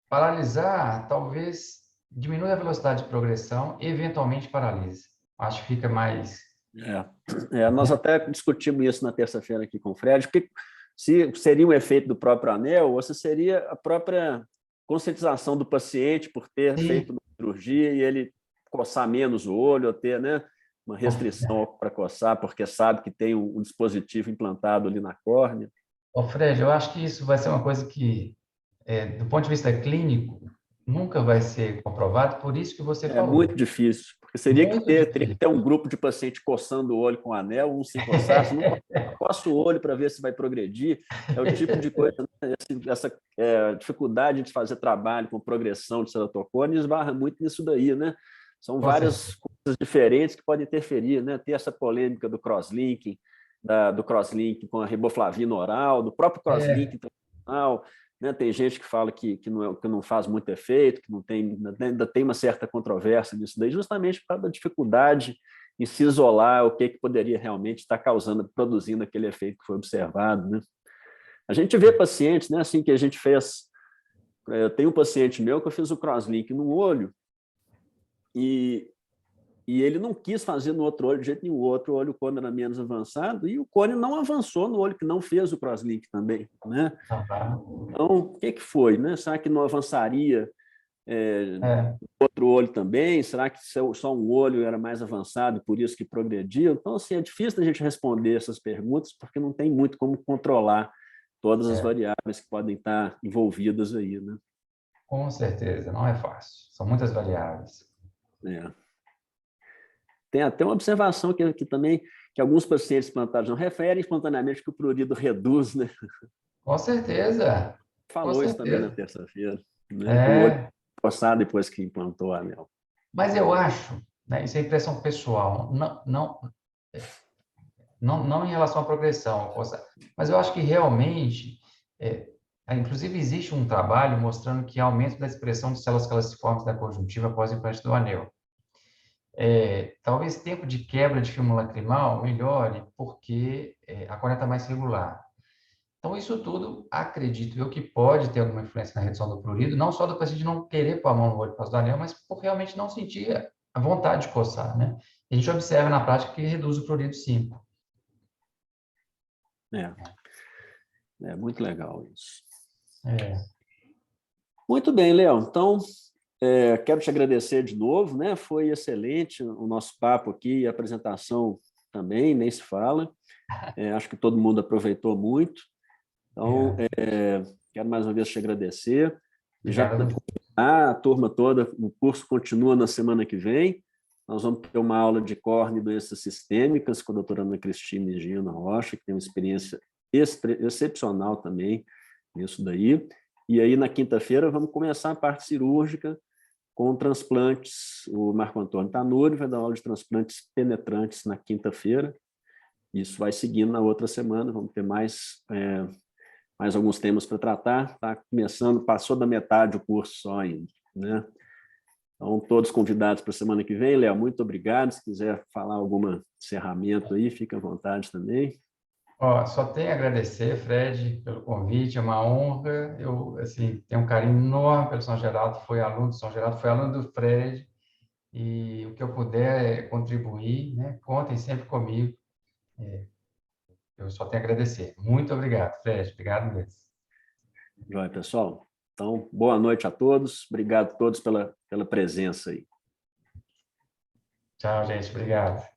paralisar, talvez diminui a velocidade de progressão, eventualmente paralise. Acho que fica mais... Nós até discutimos isso na terça-feira aqui com o Fred, que se seria um efeito do próprio anel ou se seria a própria conscientização do paciente por ter feito Sim. uma cirurgia e ele coçar menos o olho, ou ter, né, uma restrição para coçar, porque sabe que tem um dispositivo implantado ali na córnea. Ô, Fred, eu acho que isso vai ser uma coisa que, do ponto de vista clínico, nunca vai ser comprovado, por isso que você É muito falou. difícil, porque Muito teria que difícil. ter um grupo de paciente coçando o olho com anel, um sem coçar, se não coça o olho para ver se vai progredir. É o tipo de coisa, né? Essa dificuldade de fazer trabalho com progressão de ceratocone esbarra muito nisso daí, né? São Com várias certeza. coisas diferentes que podem interferir, né? Tem essa polêmica do crosslinking, do crosslinking com a riboflavina oral, do próprio crosslinking tradicional, né? Tem gente que fala que não faz muito efeito, que não tem, ainda tem uma certa controvérsia nisso daí, justamente por causa da dificuldade em se isolar o que poderia realmente estar causando, produzindo aquele efeito que foi observado, né? A gente vê pacientes, né, assim que a gente fez, eu tenho um paciente meu que eu fiz o crosslink no olho e ele não quis fazer no outro olho de jeito nenhum. O outro olho, o cone era menos avançado, e o cone não avançou no olho que não fez o crosslink também, né? Uhum. Então, o que foi, né? Será que não avançaria É, outro olho também? Será que só um olho era mais avançado e por isso que progrediu? Então, assim, é difícil a gente responder essas perguntas porque não tem muito como controlar todas as é, variáveis que podem estar envolvidas aí, né? com certeza, não é fácil. São muitas variáveis. É. Tem até uma observação que também que alguns pacientes plantados não referem espontaneamente que o prurido reduz, né? Com certeza, com Falou isso também na certeza. terça-feira, né? Que o olho É, coçado depois que implantou o anel. mas eu acho, né, isso é impressão pessoal, não em relação à progressão, mas eu acho que realmente, é, inclusive existe um trabalho mostrando que há aumento da expressão de células caliciformes da conjuntiva após o implante do anel. Talvez tempo de quebra de filme lacrimal melhore porque a córnea está mais regular. Então, isso tudo, acredito eu, que pode ter alguma influência na redução do prurido, não só do paciente não querer pôr a mão no olho por causa do anel, mas por realmente não sentir a vontade de coçar, né? A gente observa na prática que reduz o prurido, sim. É, é muito legal isso. É, Muito bem, Léo. Então, quero te agradecer de novo, né? Foi excelente o nosso papo aqui e a apresentação também, nem se fala. Acho que todo mundo aproveitou muito. Então, é. quero mais uma vez te agradecer. E já Obrigado a você. a turma toda, o curso continua na semana que vem. Nós vamos ter uma aula de córnea e doenças sistêmicas com a doutora Ana Cristina e Gina Rocha, que tem uma experiência excepcional também nisso daí. E aí, na quinta-feira, vamos começar a parte cirúrgica com transplantes. O Marco Antônio Tanuri vai dar aula de transplantes penetrantes na quinta-feira. Isso vai seguindo na outra semana, vamos ter mais alguns temas para tratar. Está começando, passou da metade o curso só ainda, né? Então, todos convidados para a semana que vem. Léo, muito obrigado. Se quiser falar algum encerramento aí, fica à vontade também. Ó, só tenho a agradecer, Fred, pelo convite, é uma honra. Eu, assim, tenho um carinho enorme pelo São Geraldo, fui aluno do São Geraldo, fui aluno do Fred, e o que eu puder contribuir, né? Contem sempre comigo. Eu só tenho a agradecer. Muito obrigado, Fred. Obrigado mesmo. Joia, pessoal. Então, boa noite a todos. Obrigado a todos pela presença aí. Tchau, gente. Obrigado.